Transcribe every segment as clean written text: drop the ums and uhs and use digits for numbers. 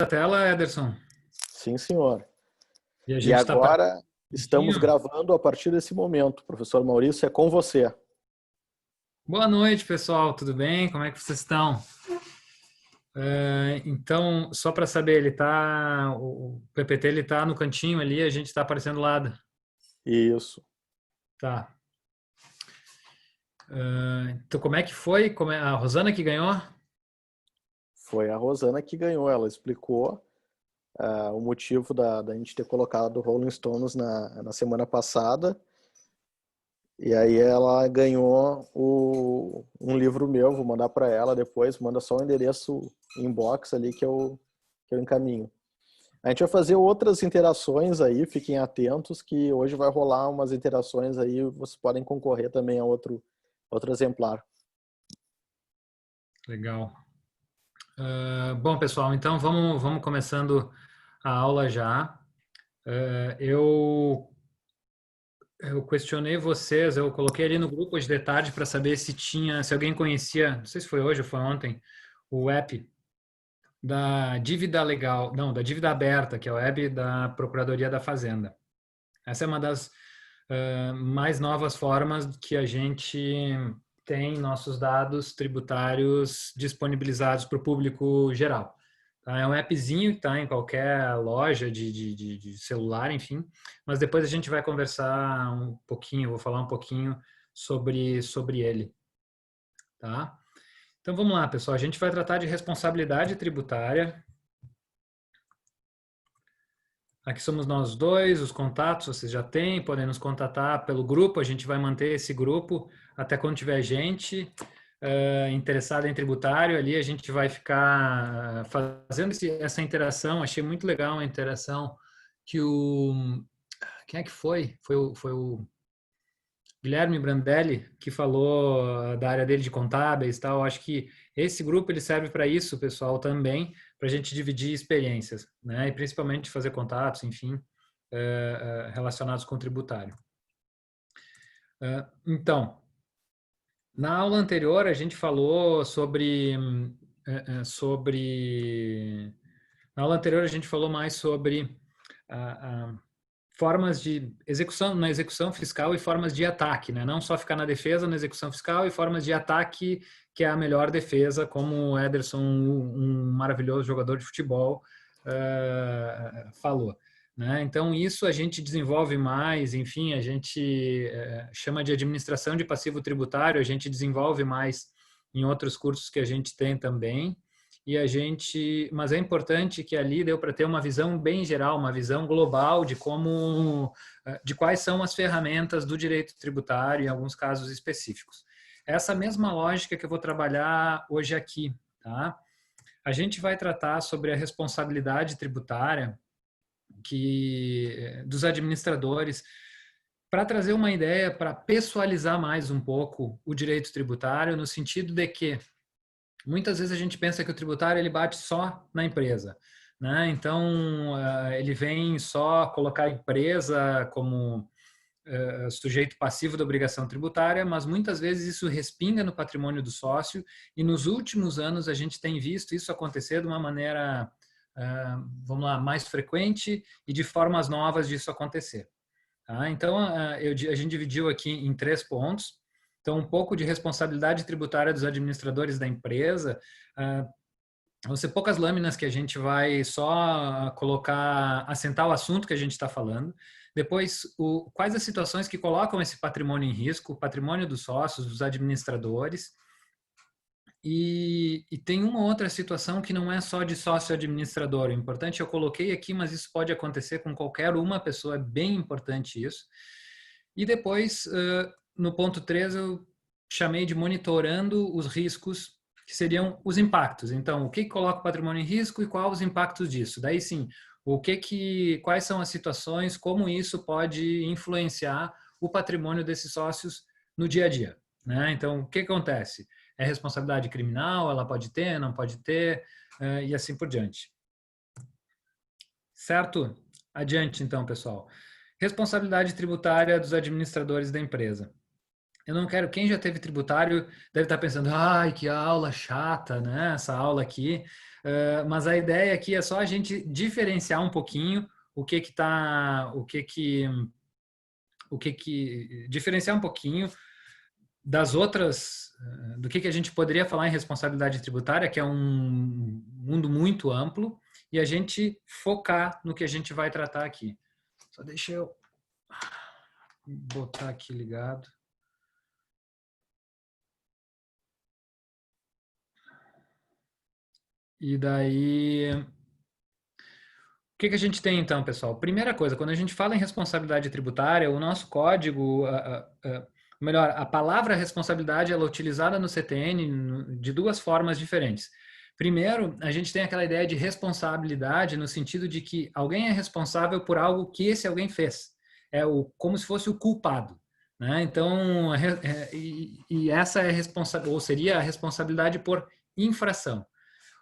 A tela, Ederson. Sim, senhor. E a E gente está agora estamos gravando a partir desse momento. Professor Maurício, é com você. Boa noite, pessoal. Tudo bem? Como é que vocês estão? Então, só para saber, o PPT ele tá no cantinho ali, a gente está aparecendo do lado. Isso. Tá. Então, como é que foi? A Rosana que ganhou? Foi a Rosana que ganhou. Ela explicou o motivo da gente ter colocado o Rolling Stones na semana passada. E aí ela ganhou um livro meu. Vou mandar para ela depois. Manda só o endereço inbox ali que eu encaminho. A gente vai fazer outras interações aí, fiquem atentos que hoje vai rolar umas interações aí, vocês podem concorrer também a outro exemplar. Legal. Bom, pessoal, então vamos começando a aula já. Eu questionei vocês, eu coloquei ali no grupo hoje de tarde para saber se alguém conhecia, não sei se foi hoje ou foi ontem, o app da dívida legal, não, da dívida aberta, que é o web da Procuradoria da Fazenda. Essa é uma das mais novas formas que a gente tem nossos dados tributários disponibilizados para o público geral. Tá? É um appzinho que está em qualquer loja de celular, enfim, mas depois a gente vai conversar um pouquinho, vou falar um pouquinho sobre ele. Tá? Então vamos lá, pessoal. A gente vai tratar de responsabilidade tributária. Aqui somos nós dois, os contatos vocês já têm, podem nos contatar pelo grupo, a gente vai manter esse grupo até quando tiver gente interessada em tributário, ali a gente vai ficar fazendo essa interação. Achei muito legal a interação que quem é que foi? Foi o Guilherme Brandelli, que falou da área dele de contábeis e tal. Acho que esse grupo ele serve para isso, pessoal, também, para a gente dividir experiências, né? E principalmente fazer contatos, enfim, relacionados com o tributário. Então, na aula anterior a gente falou na aula anterior a gente falou mais sobre formas de execução na execução fiscal e formas de ataque, né? Não só ficar na defesa, na execução fiscal e formas de ataque, que é a melhor defesa, como o Ederson, um maravilhoso jogador de futebol, falou. Né? Então, isso a gente desenvolve mais, enfim, a gente chama de administração de passivo tributário, a gente desenvolve mais em outros cursos que a gente tem também. Mas é importante que ali deu para ter uma visão bem geral, uma visão global de quais são as ferramentas do direito tributário em alguns casos específicos. Essa mesma lógica que eu vou trabalhar hoje aqui, tá? A gente vai tratar sobre a responsabilidade tributária dos administradores, para trazer uma ideia, para pessoalizar mais um pouco o direito tributário, no sentido de que muitas vezes a gente pensa que o tributário ele bate só na empresa, né? Então ele vem só colocar a empresa como sujeito passivo da obrigação tributária, mas muitas vezes isso respinga no patrimônio do sócio e nos últimos anos a gente tem visto isso acontecer de uma maneira, vamos lá, mais frequente e de formas novas disso acontecer. Tá? Então a gente dividiu aqui em 3 pontos. Então, um pouco de responsabilidade tributária dos administradores da empresa. Vão ser poucas lâminas que a gente vai só colocar, assentar o assunto que a gente está falando. Depois, quais as situações que colocam esse patrimônio em risco, o patrimônio dos sócios, dos administradores. E tem uma outra situação que não é só de sócio administrador. O importante eu coloquei aqui, mas isso pode acontecer com qualquer uma pessoa, é bem importante isso. E depois, no ponto 3, eu chamei de monitorando os riscos, que seriam os impactos. Então, o que coloca o patrimônio em risco e quais os impactos disso? Daí sim, quais são as situações, como isso pode influenciar o patrimônio desses sócios no dia a dia. Né? Então, o que acontece? É responsabilidade criminal, ela pode ter, não pode ter, e assim por diante. Certo? Adiante, então, pessoal. Responsabilidade tributária dos administradores da empresa. Eu não quero, quem já teve tributário deve estar pensando, ai, que aula chata, né? Essa aula aqui. Mas a ideia aqui é só a gente diferenciar um pouquinho diferenciar um pouquinho das outras, do que a gente poderia falar em responsabilidade tributária, que é um mundo muito amplo, e a gente focar no que a gente vai tratar aqui. Só deixa eu botar aqui ligado. E daí, o que a gente tem então, pessoal? Primeira coisa, quando a gente fala em responsabilidade tributária, o nosso código, melhor, a palavra responsabilidade ela é utilizada no CTN de duas formas diferentes. Primeiro, a gente tem aquela ideia de responsabilidade no sentido de que alguém é responsável por algo que esse alguém fez. Como se fosse o culpado. Né? Então, essa é ou seria a responsabilidade por infração.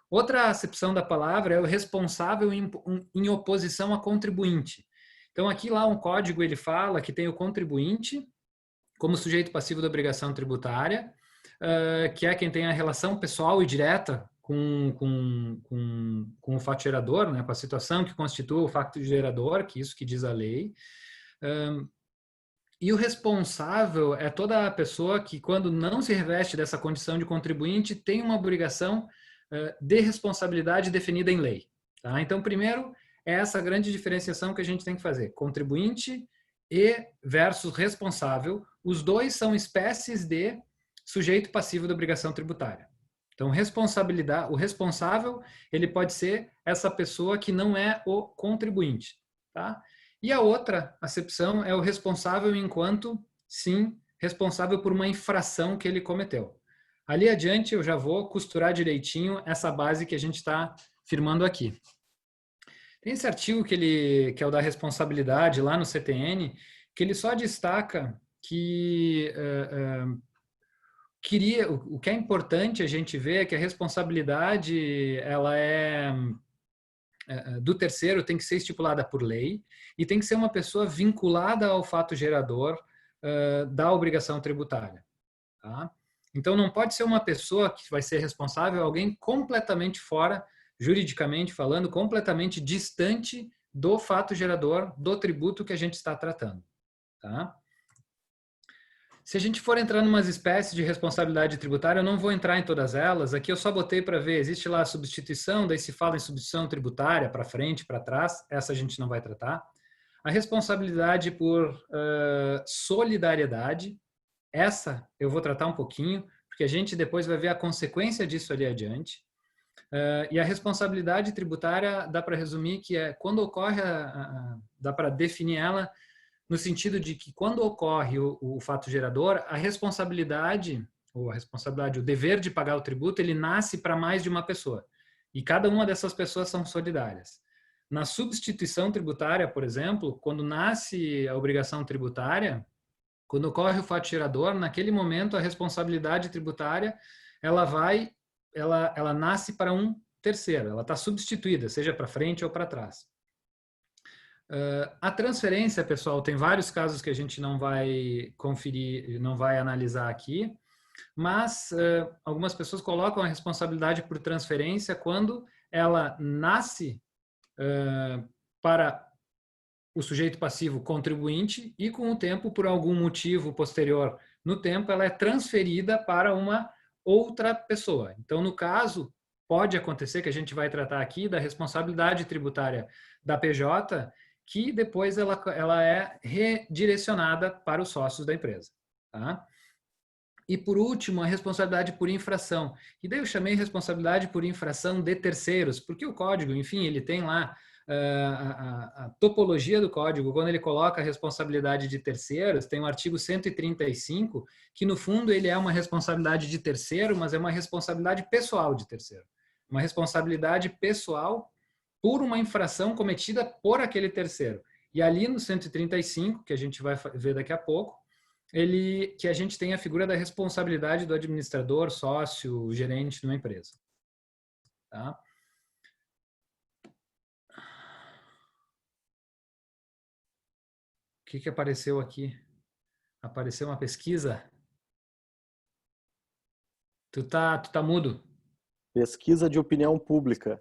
Outra acepção da palavra é o responsável em oposição a contribuinte. Então, aqui lá um código ele fala que tem o contribuinte como sujeito passivo da obrigação tributária, que é quem tem a relação pessoal e direta com o fato gerador, né, com a situação que constitui o fato gerador, que isso que diz a lei. E o responsável é toda a pessoa que, quando não se reveste dessa condição de contribuinte, tem uma obrigação de responsabilidade definida em lei. Tá? Então, primeiro, é essa grande diferenciação que a gente tem que fazer. Contribuinte e versus responsável, os dois são espécies de sujeito passivo da obrigação tributária. Então, o responsável, ele pode ser essa pessoa que não é o contribuinte. Tá? E a outra acepção é o responsável enquanto, sim, responsável por uma infração que ele cometeu. Ali adiante eu já vou costurar direitinho essa base que a gente está firmando aqui. Tem esse artigo que é o da responsabilidade lá no CTN, que ele só destaca que o que é importante a gente ver é que a responsabilidade ela do terceiro tem que ser estipulada por lei e tem que ser uma pessoa vinculada ao fato gerador da obrigação tributária. Tá? Então, não pode ser uma pessoa que vai ser responsável, alguém completamente fora, juridicamente falando, completamente distante do fato gerador do tributo que a gente está tratando. Tá? Se a gente for entrar em umas espécies de responsabilidade tributária, eu não vou entrar em todas elas. Aqui eu só botei para ver, existe lá a substituição, daí se fala em substituição tributária, para frente, para trás. Essa a gente não vai tratar. A responsabilidade por solidariedade, essa eu vou tratar um pouquinho, porque a gente depois vai ver a consequência disso ali adiante. E a responsabilidade tributária dá para resumir que é quando ocorre, dá para definir ela no sentido de que quando ocorre o fato gerador, a responsabilidade, o dever de pagar o tributo, ele nasce para mais de uma pessoa. E cada uma dessas pessoas são solidárias. Na substituição tributária, por exemplo, quando nasce a obrigação tributária, quando ocorre o fato gerador, naquele momento a responsabilidade tributária, ela nasce para um terceiro, ela está substituída, seja para frente ou para trás. A transferência, pessoal, tem vários casos que a gente não vai conferir, não vai analisar aqui, mas algumas pessoas colocam a responsabilidade por transferência quando ela nasce para o sujeito passivo contribuinte e com o tempo, por algum motivo posterior no tempo, ela é transferida para uma outra pessoa. Então, no caso, pode acontecer que a gente vai tratar aqui da responsabilidade tributária da PJ, que depois ela é redirecionada para os sócios da empresa. Tá? E por último, a responsabilidade por infração. E daí eu chamei responsabilidade por infração de terceiros, porque o código, enfim, ele tem lá a topologia do código, quando ele coloca a responsabilidade de terceiros, tem o artigo 135, que no fundo ele é uma responsabilidade de terceiro, mas é uma responsabilidade pessoal de terceiro. Uma responsabilidade pessoal por uma infração cometida por aquele terceiro. E ali no 135, que a gente vai ver daqui a pouco, que a gente tem a figura da responsabilidade do administrador, sócio, gerente de uma empresa. Tá? O que apareceu aqui? Apareceu uma pesquisa? Tu tá mudo. Pesquisa de opinião pública.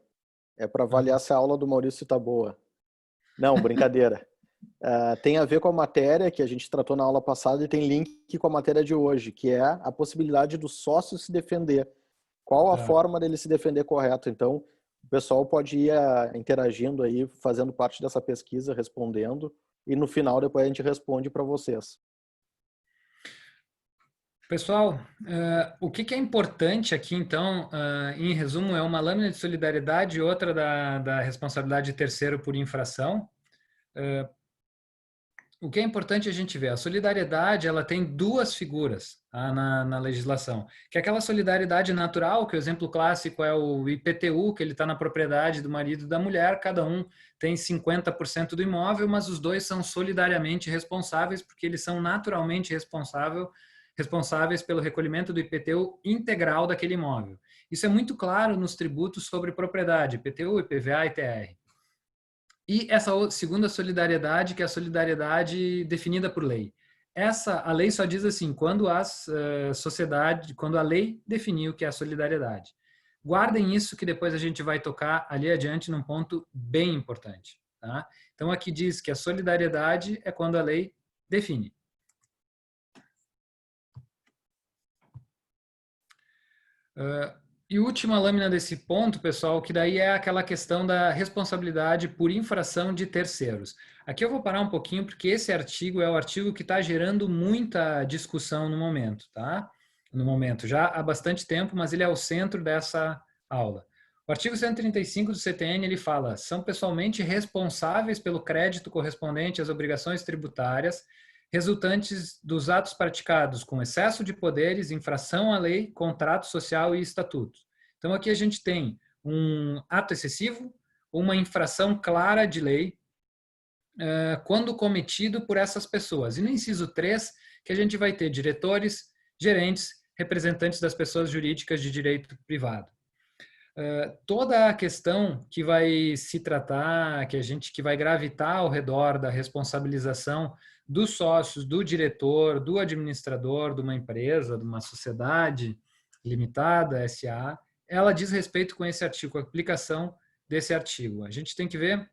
É para avaliar se a aula do Maurício está boa. Não, brincadeira. Tem a ver com a matéria que a gente tratou na aula passada e tem link com a matéria de hoje, que é a possibilidade do sócio se defender. Qual a forma dele se defender correto? Então, o pessoal pode ir interagindo aí, fazendo parte dessa pesquisa, respondendo, e no final depois a gente responde para vocês. Pessoal, o que é importante aqui, então, em resumo, é uma lâmina de solidariedade e outra da responsabilidade de terceiro por infração. O que é importante a gente ver, a solidariedade, ela tem duas figuras, tá, na legislação, que é aquela solidariedade natural, que o exemplo clássico é o IPTU, que ele está na propriedade do marido e da mulher, cada um tem 50% do imóvel, mas os dois são solidariamente responsáveis, porque eles são naturalmente responsáveis pelo recolhimento do IPTU integral daquele imóvel. Isso é muito claro nos tributos sobre propriedade, IPTU, IPVA e ITR. E essa segunda solidariedade, que é a solidariedade definida por lei. A lei só diz assim, quando a lei definiu o que é a solidariedade. Guardem isso que depois a gente vai tocar ali adiante num ponto bem importante. Tá? Então aqui diz que a solidariedade é quando a lei define. E última lâmina desse ponto, pessoal, que daí é aquela questão da responsabilidade por infração de terceiros. Aqui eu vou parar um pouquinho, porque esse artigo é o artigo que está gerando muita discussão no momento, tá? No momento, já há bastante tempo, mas ele é o centro dessa aula. O artigo 135 do CTN, ele fala, são pessoalmente responsáveis pelo crédito correspondente às obrigações tributárias resultantes dos atos praticados com excesso de poderes, infração à lei, contrato social e estatuto. Então, aqui a gente tem um ato excessivo, uma infração clara de lei, quando cometido por essas pessoas. E no inciso 3, que a gente vai ter diretores, gerentes, representantes das pessoas jurídicas de direito privado. Toda a questão que vai se tratar, que vai gravitar ao redor da responsabilização dos sócios, do diretor, do administrador de uma empresa, de uma sociedade limitada, SA, ela diz respeito com esse artigo, a aplicação desse artigo. A gente tem que ver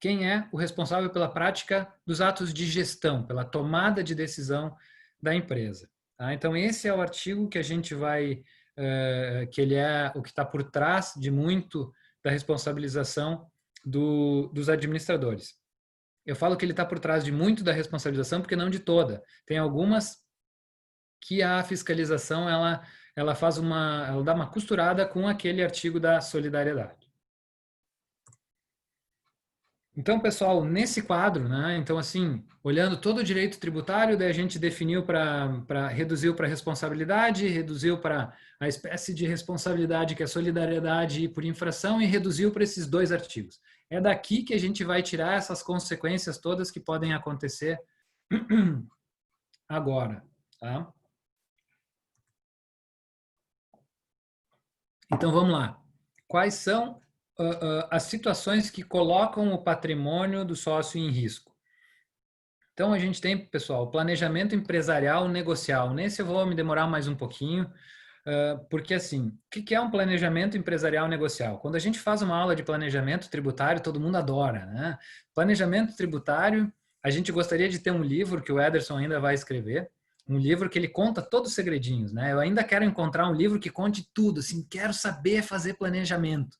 quem é o responsável pela prática dos atos de gestão, pela tomada de decisão da empresa. Tá? Então, esse é o artigo que a gente vai, que ele é o que está por trás de muito da responsabilização dos administradores. Eu falo que ele está por trás de muito da responsabilização, porque não de toda. Tem algumas que a fiscalização ela dá uma costurada com aquele artigo da solidariedade. Então, pessoal, nesse quadro, né? Então, assim, olhando todo o direito tributário, daí a gente definiu reduziu para responsabilidade, reduziu para a espécie de responsabilidade que é solidariedade por infração e reduziu para esses dois artigos. É daqui que a gente vai tirar essas consequências todas que podem acontecer agora, tá? Então, vamos lá. Quais são as situações que colocam o patrimônio do sócio em risco? Então, a gente tem, pessoal, o planejamento empresarial negocial. Nesse eu vou me demorar mais um pouquinho, porque assim, o que é um planejamento empresarial negocial? Quando a gente faz uma aula de planejamento tributário, todo mundo adora, né? Planejamento tributário, a gente gostaria de ter um livro que o Ederson ainda vai escrever, um livro que ele conta todos os segredinhos, né? Eu ainda quero encontrar um livro que conte tudo, assim, quero saber fazer planejamento,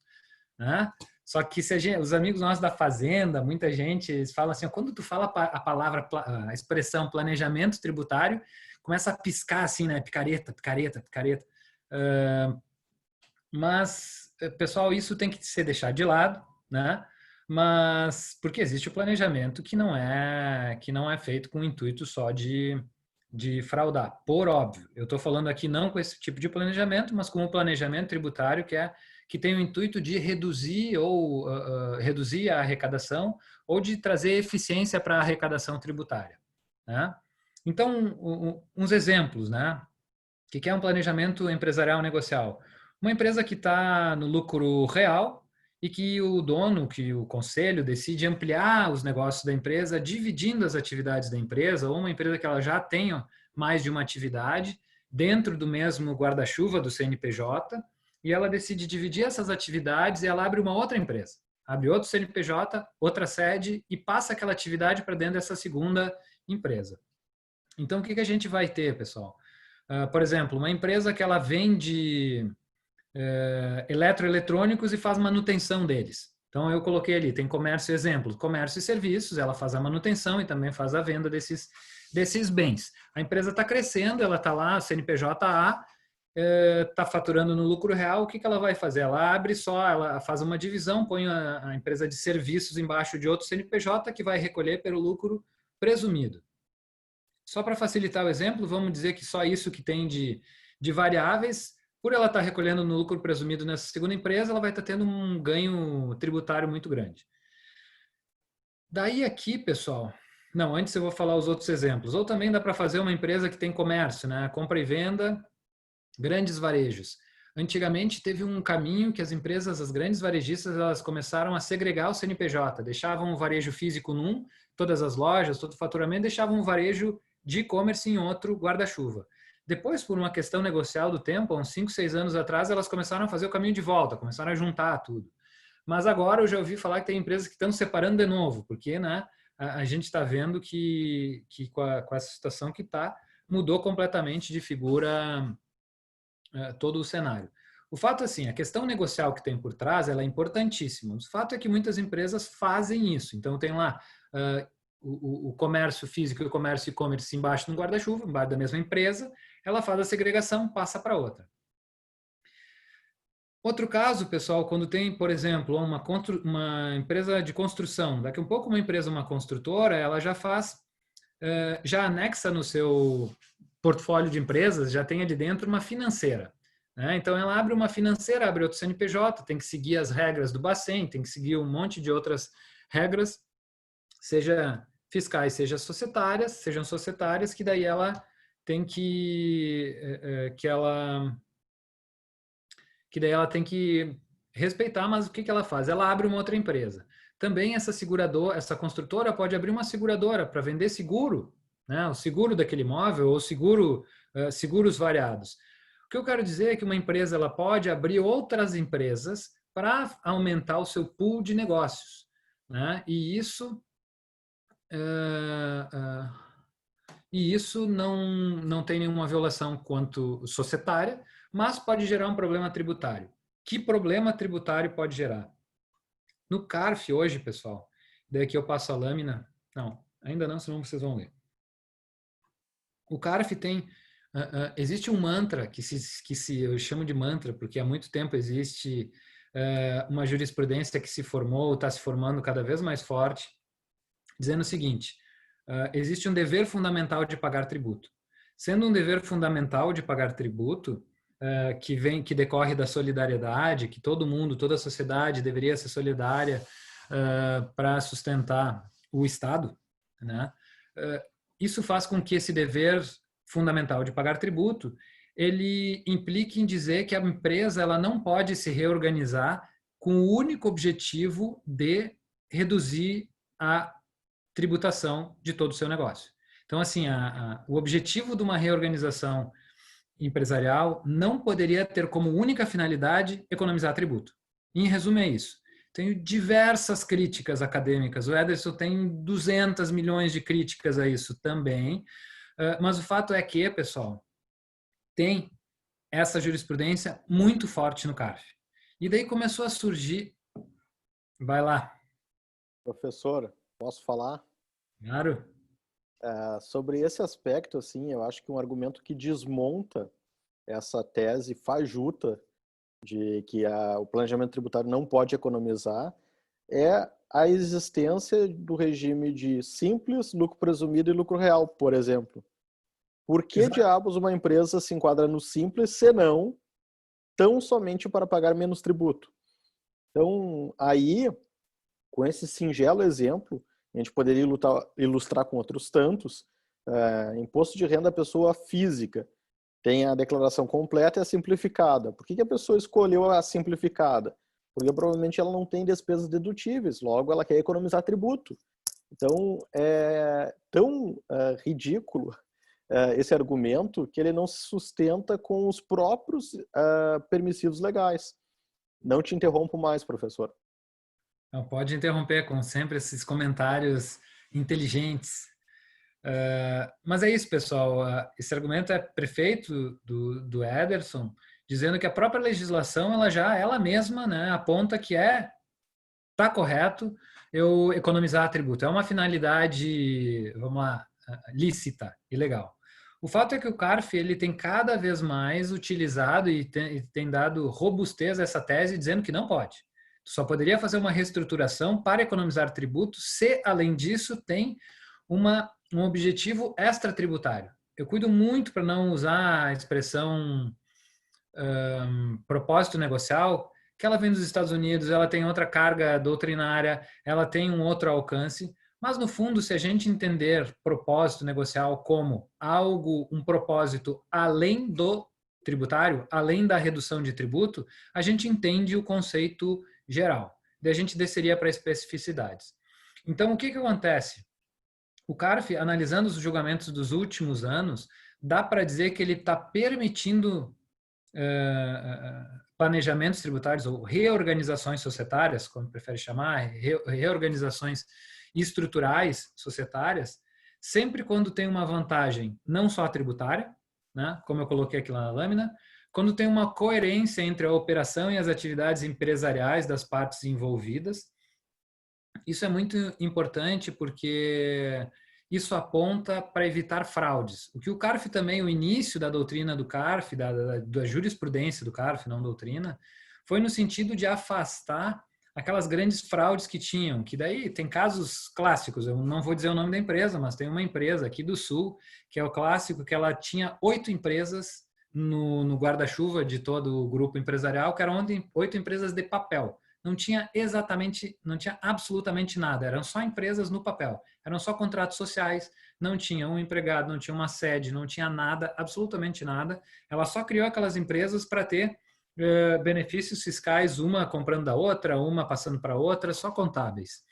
né? Só que os amigos nossos da Fazenda, muita gente, eles falam assim, quando tu fala a expressão planejamento tributário, começa a piscar assim, né? Picareta, picareta, picareta. Mas, pessoal, isso tem que ser deixado de lado, né? Mas porque existe o planejamento que não é feito com o intuito só de fraudar, por óbvio. Eu estou falando aqui não com esse tipo de planejamento, mas com o planejamento tributário que tem o intuito de reduzir reduzir a arrecadação ou de trazer eficiência para a arrecadação tributária, né? Então, uns exemplos, né? O que é um planejamento empresarial negocial? Uma empresa que está no lucro real e que o dono, que o conselho decide ampliar os negócios da empresa, dividindo as atividades da empresa, ou uma empresa que ela já tenha mais de uma atividade dentro do mesmo guarda-chuva do CNPJ, e ela decide dividir essas atividades e ela abre uma outra empresa. Abre outro CNPJ, outra sede e passa aquela atividade para dentro dessa segunda empresa. Então, o que a gente vai ter, pessoal? Por exemplo, uma empresa que ela vende eletroeletrônicos e faz manutenção deles. Então, eu coloquei ali, tem comércio, exemplo, comércio e serviços, ela faz a manutenção e também faz a venda desses bens. A empresa está crescendo, ela está lá, CNPJ-A, está faturando no lucro real, o que ela vai fazer? Ela abre só, ela faz uma divisão, põe a empresa de serviços embaixo de outro CNPJ que vai recolher pelo lucro presumido. Só para facilitar o exemplo, vamos dizer que só isso que tem de variáveis, por ela estar recolhendo no lucro presumido nessa segunda empresa, ela vai estar tendo um ganho tributário muito grande. Daí aqui, pessoal, não, antes eu vou falar os outros exemplos. Ou também dá para fazer uma empresa que tem comércio, né? Compra e venda, grandes varejos. Antigamente teve um caminho que as empresas, as grandes varejistas, elas começaram a segregar o CNPJ, deixavam o varejo físico num, todas as lojas, todo o faturamento, deixavam o varejo de e-commerce em outro guarda-chuva. Depois, por uma questão negocial do tempo, há uns 5, 6 anos atrás, elas começaram a fazer o caminho de volta, começaram a juntar tudo. Mas agora eu já ouvi falar que tem empresas que estão separando de novo, porque né, a gente está vendo que com essa situação que está, mudou completamente de figura todo o cenário. O fato assim, a questão negocial que tem por trás, ela é importantíssima. O fato é que muitas empresas fazem isso. Então tem lá o comércio físico e o comércio e-commerce embaixo no guarda-chuva, embaixo da mesma empresa, ela faz a segregação, passa para outra. Outro caso, pessoal, quando tem, por exemplo, uma empresa de construção, daqui a um pouco uma empresa, uma construtora, ela já faz, já anexa no seu portfólio de empresas, já tem ali dentro uma financeira. Né? Então, ela abre uma financeira, abre outro CNPJ, tem que seguir as regras do Bacen, tem que seguir um monte de outras regras, seja fiscais, sejam societárias, que daí ela tem que daí ela tem que respeitar, mas o que ela faz? Ela abre uma outra empresa. Também essa construtora pode abrir uma seguradora para vender seguro, né? O seguro daquele imóvel ou seguros variados. O que eu quero dizer é que uma empresa ela pode abrir outras empresas para aumentar o seu pool de negócios, né? E isso não tem nenhuma violação quanto societária, mas pode gerar um problema tributário. Que problema tributário pode gerar? No CARF hoje, pessoal, daí aqui eu passo a lâmina. Não, ainda não, senão vocês vão ler. O CARF tem... existe um mantra que eu chamo de mantra, porque há muito tempo existe uma jurisprudência que se formou, está se formando cada vez mais forte, dizendo o seguinte: existe um dever fundamental de pagar tributo. Sendo um dever fundamental de pagar tributo, que decorre da solidariedade, que todo mundo, toda a sociedade deveria ser solidária para sustentar o Estado, né? Isso faz com que esse dever fundamental de pagar tributo, ele implique em dizer que a empresa ela não pode se reorganizar com o único objetivo de reduzir a tributação de todo o seu negócio. Então, assim, o objetivo de uma reorganização empresarial não poderia ter como única finalidade economizar tributo. Em resumo, é isso. Tenho diversas críticas acadêmicas. O Ederson tem 200 milhões de críticas a isso também. Mas o fato é que, pessoal, tem essa jurisprudência muito forte no CARF. E daí começou a surgir... Vai lá. Professora, posso falar? Claro. Sobre esse aspecto, assim, eu acho que um argumento que desmonta essa tese fajuta de que o planejamento tributário não pode economizar é a existência do regime de simples, lucro presumido e lucro real, por exemplo. Por que diabos uma empresa se enquadra no simples, senão tão somente para pagar menos tributo? Então, aí, com esse singelo exemplo, a gente poderia ilustrar com outros tantos. Imposto de renda à pessoa física tem a declaração completa e a simplificada. Por que a pessoa escolheu a simplificada? Porque provavelmente ela não tem despesas dedutíveis, logo ela quer economizar tributo. Então, é tão ridículo esse argumento que ele não se sustenta com os próprios permissivos legais. Não te interrompo mais, professor. Não, pode interromper, como sempre, esses comentários inteligentes. Mas é isso, pessoal. Esse argumento é prefeito do Ederson, dizendo que a própria legislação, ela mesma, né, aponta que tá correto eu economizar tributo. É uma finalidade, vamos lá, lícita e legal. O fato é que o CARF ele tem cada vez mais utilizado e tem dado robustez a essa tese, dizendo que não pode. Tu só poderia fazer uma reestruturação para economizar tributo se, além disso, tem um objetivo extratributário. Eu cuido muito para não usar a expressão propósito negocial, que ela vem dos Estados Unidos, ela tem outra carga doutrinária, ela tem um outro alcance, mas no fundo, se a gente entender propósito negocial como um propósito além do tributário, além da redução de tributo, a gente entende o conceito geral. Daí a gente desceria para especificidades. Então, o que acontece? O CARF, analisando os julgamentos dos últimos anos, dá para dizer que ele está permitindo planejamentos tributários ou reorganizações societárias, como prefere chamar, reorganizações estruturais societárias, sempre quando tem uma vantagem não só tributária, né, como eu coloquei aqui lá na lâmina, quando tem uma coerência entre a operação e as atividades empresariais das partes envolvidas. Isso é muito importante porque isso aponta para evitar fraudes. O que o CARF também, o início da doutrina do CARF, da jurisprudência do CARF, não doutrina, foi no sentido de afastar aquelas grandes fraudes que tinham, que daí tem casos clássicos, eu não vou dizer o nome da empresa, mas tem uma empresa aqui do Sul, que é o clássico, que ela tinha 8 empresas no guarda-chuva de todo o grupo empresarial, que eram 8 empresas de papel. Não tinha absolutamente nada, eram só empresas no papel, eram só contratos sociais, não tinha um empregado, não tinha uma sede, não tinha nada, absolutamente nada. Ela só criou aquelas empresas para ter benefícios fiscais, uma comprando da outra, uma passando para outra, só contábeis.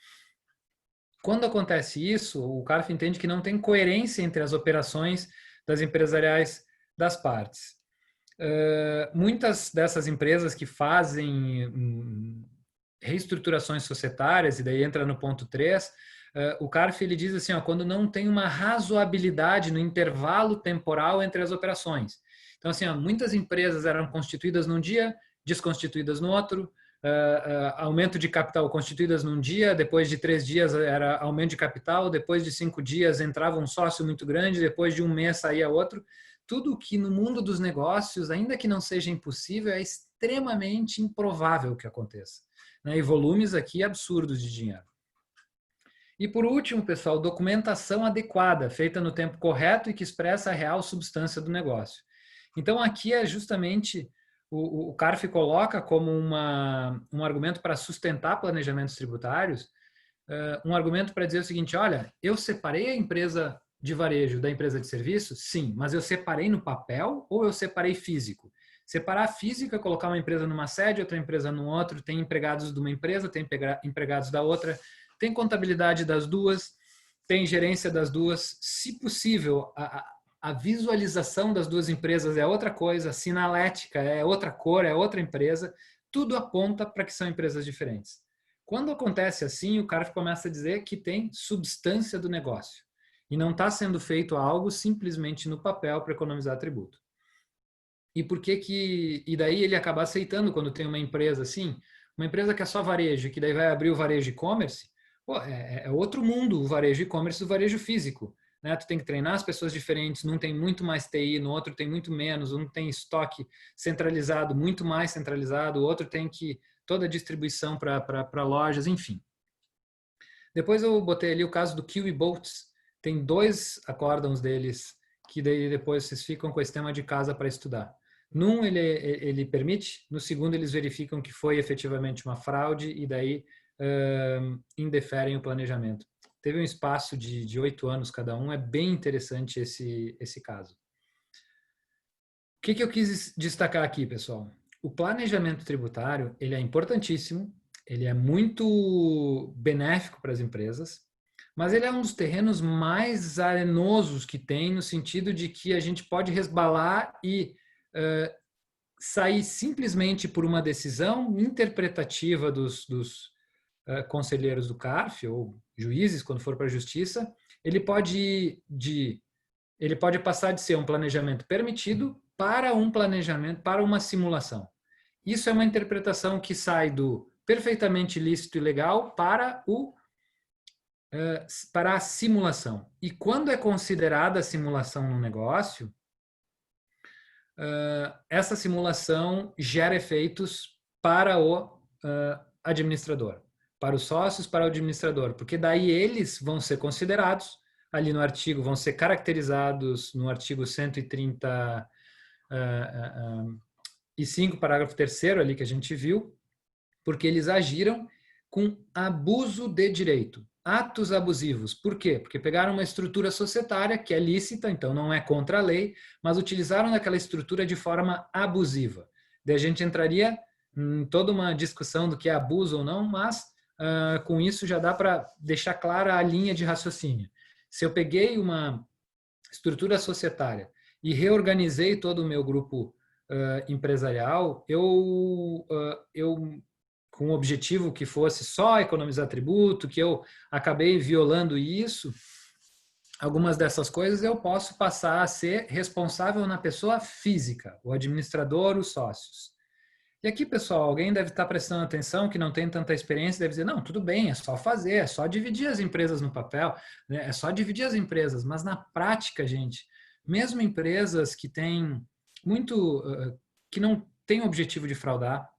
Quando acontece isso, o CARF entende que não tem coerência entre as operações das empresariais das partes. Muitas dessas empresas que fazem reestruturações societárias, e daí entra no ponto 3, o CARF ele diz assim, ó, quando não tem uma razoabilidade no intervalo temporal entre as operações. Então, assim, ó, muitas empresas eram constituídas num dia, desconstituídas no outro, aumento de capital constituídas num dia, depois de 3 dias era aumento de capital, depois de 5 dias entrava um sócio muito grande, depois de um mês saía outro. Tudo que no mundo dos negócios, ainda que não seja impossível, é extremamente improvável que aconteça. E volumes aqui absurdos de dinheiro. E por último, pessoal, documentação adequada, feita no tempo correto e que expressa a real substância do negócio. Então aqui é justamente o CARF coloca como um argumento para sustentar planejamentos tributários, um argumento para dizer o seguinte, olha, eu separei a empresa de varejo da empresa de serviço? Sim, mas eu separei no papel ou eu separei físico? Separar físico é colocar uma empresa numa sede, outra empresa no outro, tem empregados de uma empresa, tem empregados da outra, tem contabilidade das duas, tem gerência das duas. Se possível, a visualização das duas empresas é outra coisa, a sinalética é outra cor, é outra empresa, tudo aponta para que são empresas diferentes. Quando acontece assim, o CARF começa a dizer que tem substância do negócio e não está sendo feito algo simplesmente no papel para economizar tributo. E por que e daí ele acaba aceitando quando tem uma empresa assim, uma empresa que é só varejo, que daí vai abrir o varejo e-commerce, é outro mundo o varejo e-commerce do varejo físico. Né? Tu tem que treinar as pessoas diferentes, num tem muito mais TI, no outro tem muito menos, um tem estoque centralizado, muito mais centralizado, o outro tem que toda a distribuição para lojas, enfim. Depois eu botei ali o caso do Kiwi Boats, tem 2 acórdãos deles, que daí depois vocês ficam com esse tema de casa para estudar. Num ele permite, no segundo eles verificam que foi efetivamente uma fraude e daí indeferem o planejamento. Teve um espaço de 8 anos cada um, é bem interessante esse caso. O que eu quis destacar aqui, pessoal? O planejamento tributário, ele é importantíssimo, ele é muito benéfico para as empresas, mas ele é um dos terrenos mais arenosos que tem, no sentido de que a gente pode resbalar e sair simplesmente por uma decisão interpretativa dos conselheiros do CARF ou juízes, quando for para a justiça, ele pode ele pode passar de ser um planejamento permitido para um planejamento, para uma simulação. Isso é uma interpretação que sai do perfeitamente lícito e legal para a simulação. E quando é considerada a simulação no negócio, essa simulação gera efeitos para o administrador, para os sócios, para o administrador, porque daí eles vão ser considerados, ali no artigo, vão ser caracterizados no artigo 135, parágrafo 3º ali que a gente viu, porque eles agiram com abuso de direito, atos abusivos. Por quê? Porque pegaram uma estrutura societária que é lícita, então não é contra a lei, mas utilizaram aquela estrutura de forma abusiva. Daí a gente entraria em toda uma discussão do que é abuso ou não, mas com isso já dá para deixar clara a linha de raciocínio. Se eu peguei uma estrutura societária e reorganizei todo o meu grupo empresarial, eu com o objetivo que fosse só economizar tributo, que eu acabei violando isso, algumas dessas coisas eu posso passar a ser responsável na pessoa física, o administrador, os sócios. E aqui, pessoal, alguém deve estar prestando atenção que não tem tanta experiência, deve dizer, não, tudo bem, é só fazer, é só dividir as empresas no papel, né? É só dividir as empresas, mas na prática, gente, mesmo empresas que têm que não têm objetivo de fraudar,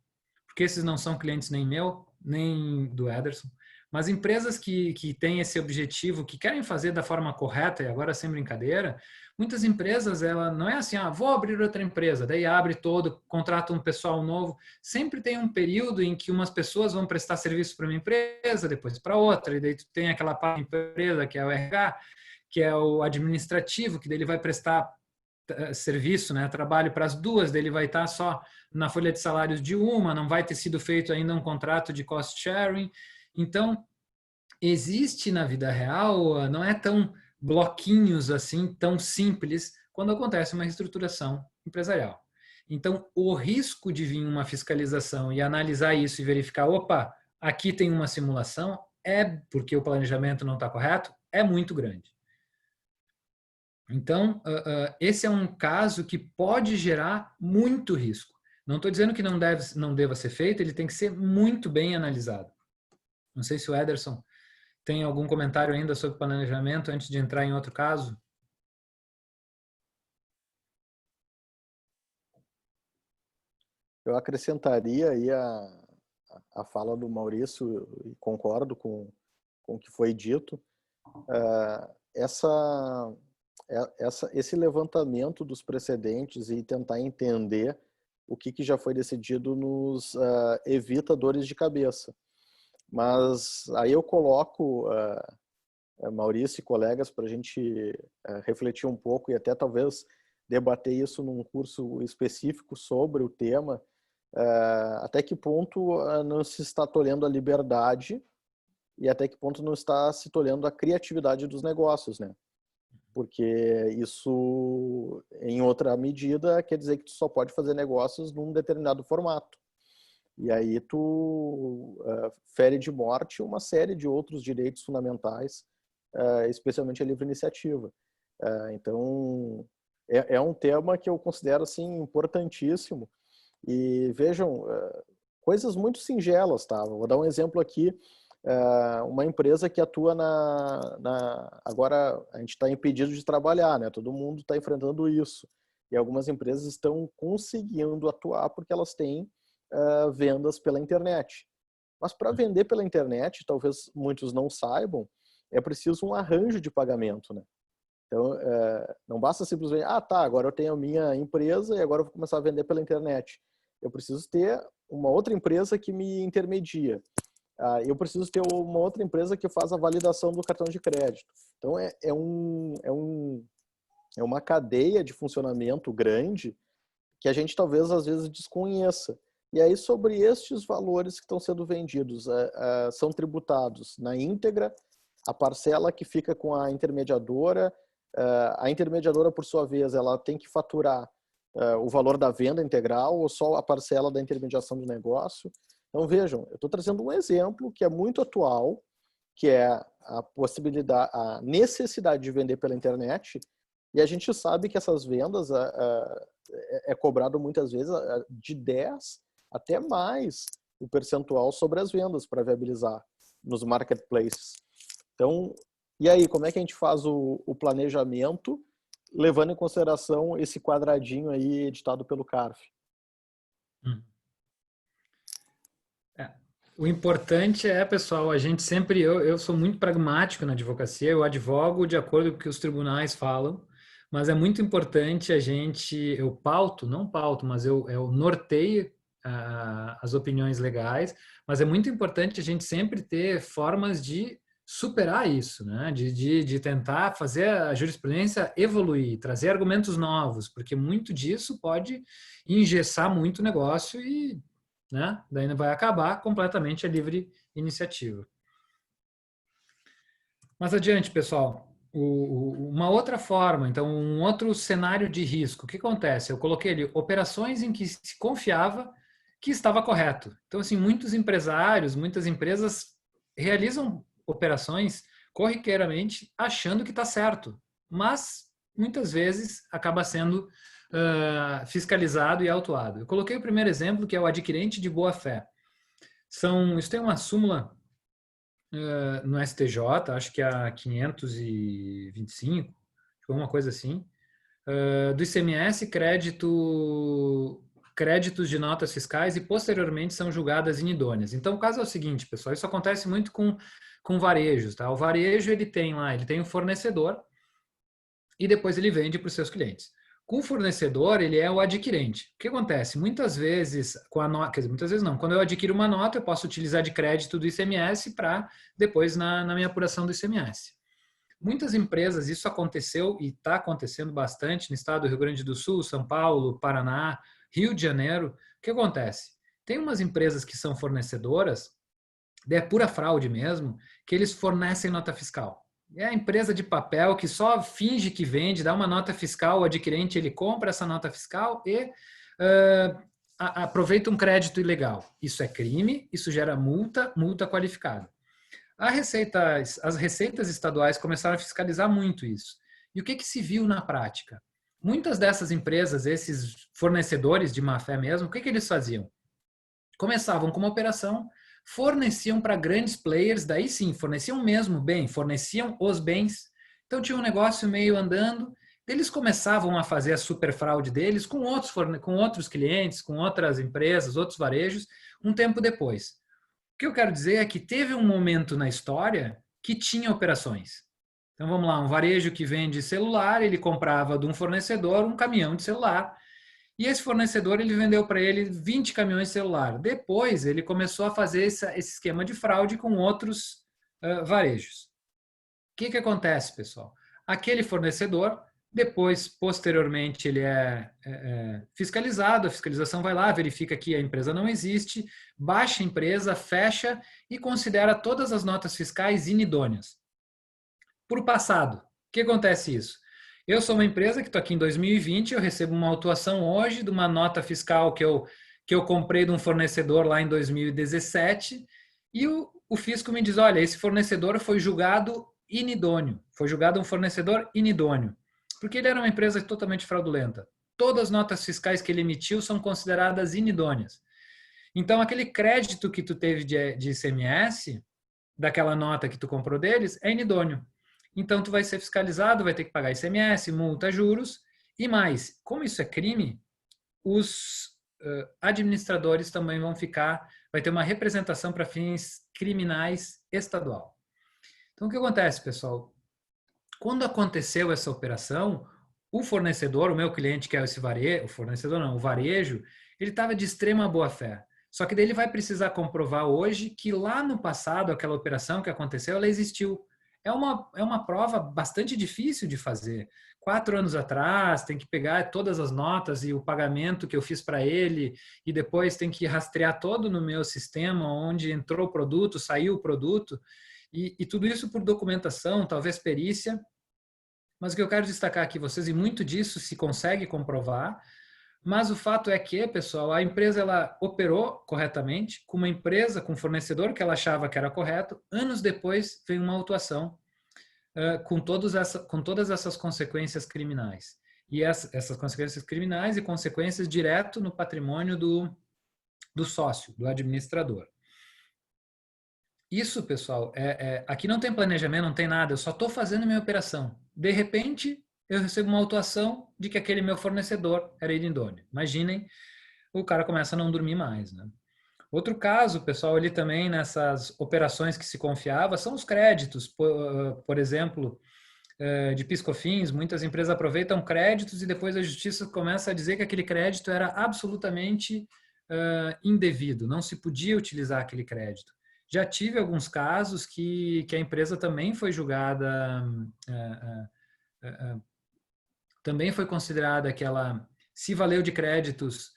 porque esses não são clientes nem meu, nem do Ederson, mas empresas que têm esse objetivo, que querem fazer da forma correta, e agora sem brincadeira, muitas empresas, ela não é assim, vou abrir outra empresa, daí abre todo, contrata um pessoal novo. Sempre tem um período em que umas pessoas vão prestar serviço para uma empresa, depois para outra, e daí tu tem aquela parte da empresa, que é o RH, que é o administrativo, que daí ele vai prestar serviço, né, trabalho para as duas, daí ele vai estar só na folha de salários de uma, não vai ter sido feito ainda um contrato de cost sharing. Então, existe na vida real, não é tão bloquinhos assim, tão simples, quando acontece uma reestruturação empresarial. Então, o risco de vir uma fiscalização e analisar isso e verificar, opa, aqui tem uma simulação, é porque o planejamento não está correto, é muito grande. Então, esse é um caso que pode gerar muito risco. Não estou dizendo que não deva ser feito, ele tem que ser muito bem analisado. Não sei se o Ederson tem algum comentário ainda sobre planejamento antes de entrar em outro caso? Eu acrescentaria aí a fala do Maurício, e concordo com o que foi dito. Esse levantamento dos precedentes e tentar entender o que já foi decidido nos evita dores de cabeça. Mas aí eu coloco Maurício e colegas para a gente refletir um pouco e até talvez debater isso num curso específico sobre o tema, até que ponto não se está tolhendo a liberdade e até que ponto não está se tolhendo a criatividade dos negócios, né? Porque isso, em outra medida, quer dizer que tu só pode fazer negócios num determinado formato. E aí tu fere de morte uma série de outros direitos fundamentais, especialmente a livre iniciativa. Então, é um tema que eu considero assim, importantíssimo. E vejam, coisas muito singelas, tá? Vou dar um exemplo aqui. Uma empresa que atua agora a gente está impedido de trabalhar, né? Todo mundo está enfrentando isso. E algumas empresas estão conseguindo atuar porque elas têm vendas pela internet. Mas para vender pela internet, talvez muitos não saibam, é preciso um arranjo de pagamento, né? Então, não basta simplesmente, agora eu tenho a minha empresa e agora eu vou começar a vender pela internet. Eu preciso ter uma outra empresa que me intermedia. Eu preciso ter uma outra empresa que faz a validação do cartão de crédito. Então, é uma cadeia de funcionamento grande que a gente talvez às vezes desconheça. E aí, sobre estes valores que estão sendo vendidos, são tributados na íntegra a parcela que fica com a intermediadora, por sua vez, ela tem que faturar o valor da venda integral ou só a parcela da intermediação do negócio. Então, vejam, eu estou trazendo um exemplo que é muito atual, que é a possibilidade, a necessidade de vender pela internet, e a gente sabe que essas vendas é cobrado muitas vezes de 10 até mais o percentual sobre as vendas para viabilizar nos marketplaces. Então, e aí, como é que a gente faz o planejamento levando em consideração esse quadradinho aí editado pelo CARF? O importante é, pessoal, a gente sempre, eu sou muito pragmático na advocacia, eu advogo de acordo com o que os tribunais falam, mas é muito importante eu pauto, não pauto, mas eu norteio as opiniões legais, mas é muito importante a gente sempre ter formas de superar isso, né? De tentar fazer a jurisprudência evoluir, trazer argumentos novos, porque muito disso pode engessar muito o negócio e, né? Daí vai acabar completamente a livre iniciativa. Mas adiante, pessoal. Uma outra forma, então, um outro cenário de risco. O que acontece? Eu coloquei ali operações em que se confiava que estava correto. Então, assim, muitos empresários, muitas empresas realizam operações corriqueiramente achando que está certo, mas muitas vezes acaba sendo fiscalizado e autuado. Eu coloquei o primeiro exemplo, que é o adquirente de boa-fé. Isso tem uma súmula no STJ, acho que é a 525, alguma coisa assim, do ICMS, créditos de notas fiscais e posteriormente são julgadas inidôneas. Então, o caso é o seguinte, pessoal, isso acontece muito com varejos, tá? O varejo, ele tem um fornecedor e depois ele vende para os seus clientes. Com o fornecedor, ele é o adquirente. O que acontece? Muitas vezes, muitas vezes não. Quando eu adquiro uma nota, eu posso utilizar de crédito do ICMS para depois na minha apuração do ICMS. Muitas empresas, isso aconteceu e está acontecendo bastante no estado do Rio Grande do Sul, São Paulo, Paraná, Rio de Janeiro. O que acontece? Tem umas empresas que são fornecedoras, é pura fraude mesmo, que eles fornecem nota fiscal. É a empresa de papel que só finge que vende, dá uma nota fiscal, o adquirente ele compra essa nota fiscal e aproveita um crédito ilegal. Isso é crime, isso gera multa qualificada. As receitas estaduais começaram a fiscalizar muito isso. E o que se viu na prática? Muitas dessas empresas, esses fornecedores de má-fé mesmo, o que eles faziam? Começavam com uma operação, forneciam para grandes players, daí sim, forneciam mesmo bem, forneciam os bens. Então tinha um negócio meio andando, eles começavam a fazer a super fraude deles com outros clientes, com outras empresas, outros varejos, um tempo depois. O que eu quero dizer é que teve um momento na história que tinha operações. Então vamos lá, um varejo que vende celular, ele comprava de um fornecedor um caminhão de celular, e esse fornecedor ele vendeu para ele 20 caminhões de celular. Depois ele começou a fazer esse esquema de fraude com outros varejos. O que acontece, pessoal? Aquele fornecedor, depois, posteriormente, ele é fiscalizado, a fiscalização vai lá, verifica que a empresa não existe, baixa a empresa, fecha e considera todas as notas fiscais inidôneas. Por passado, o que acontece isso? Eu sou uma empresa que estou aqui em 2020, eu recebo uma autuação hoje de uma nota fiscal que eu comprei de um fornecedor lá em 2017 e o fisco me diz, olha, esse fornecedor foi julgado inidôneo, foi julgado um fornecedor inidôneo, porque ele era uma empresa totalmente fraudulenta. Todas as notas fiscais que ele emitiu são consideradas inidôneas. Então, aquele crédito que tu teve de ICMS, daquela nota que tu comprou deles, é inidôneo. Então, tu vai ser fiscalizado, vai ter que pagar ICMS, multa, juros e mais. Como isso é crime, os administradores também vai ter uma representação para fins criminais estadual. Então, o que acontece, pessoal? Quando aconteceu essa operação, o fornecedor, o meu cliente, que é esse varejo, o varejo, ele estava de extrema boa-fé. Só que daí ele vai precisar comprovar hoje que lá no passado, aquela operação que aconteceu, ela existiu. É uma prova bastante difícil de fazer. 4 anos atrás, tem que pegar todas as notas e o pagamento que eu fiz para ele e depois tem que rastrear todo no meu sistema onde entrou o produto, saiu o produto. E tudo isso por documentação, talvez perícia, mas o que eu quero destacar aqui, vocês, e muito disso se consegue comprovar, mas o fato é que, pessoal, a empresa ela operou corretamente com uma empresa, com um fornecedor que ela achava que era correto. Anos depois veio uma autuação com todas essas consequências criminais. E essas consequências criminais e consequências direto no patrimônio do sócio, do administrador. Isso, pessoal, aqui não tem planejamento, não tem nada, eu só estou fazendo minha operação. De repente, eu recebo uma autuação de que aquele meu fornecedor era idôneo. Imaginem, o cara começa a não dormir mais, né? Outro caso, pessoal, ali também nessas operações que se confiava, são os créditos, por exemplo, de PIS/COFINS. Muitas empresas aproveitam créditos e depois a justiça começa a dizer que aquele crédito era absolutamente indevido, não se podia utilizar aquele crédito. Já tive alguns casos que a empresa também foi julgada, também foi considerada que ela se valeu de créditos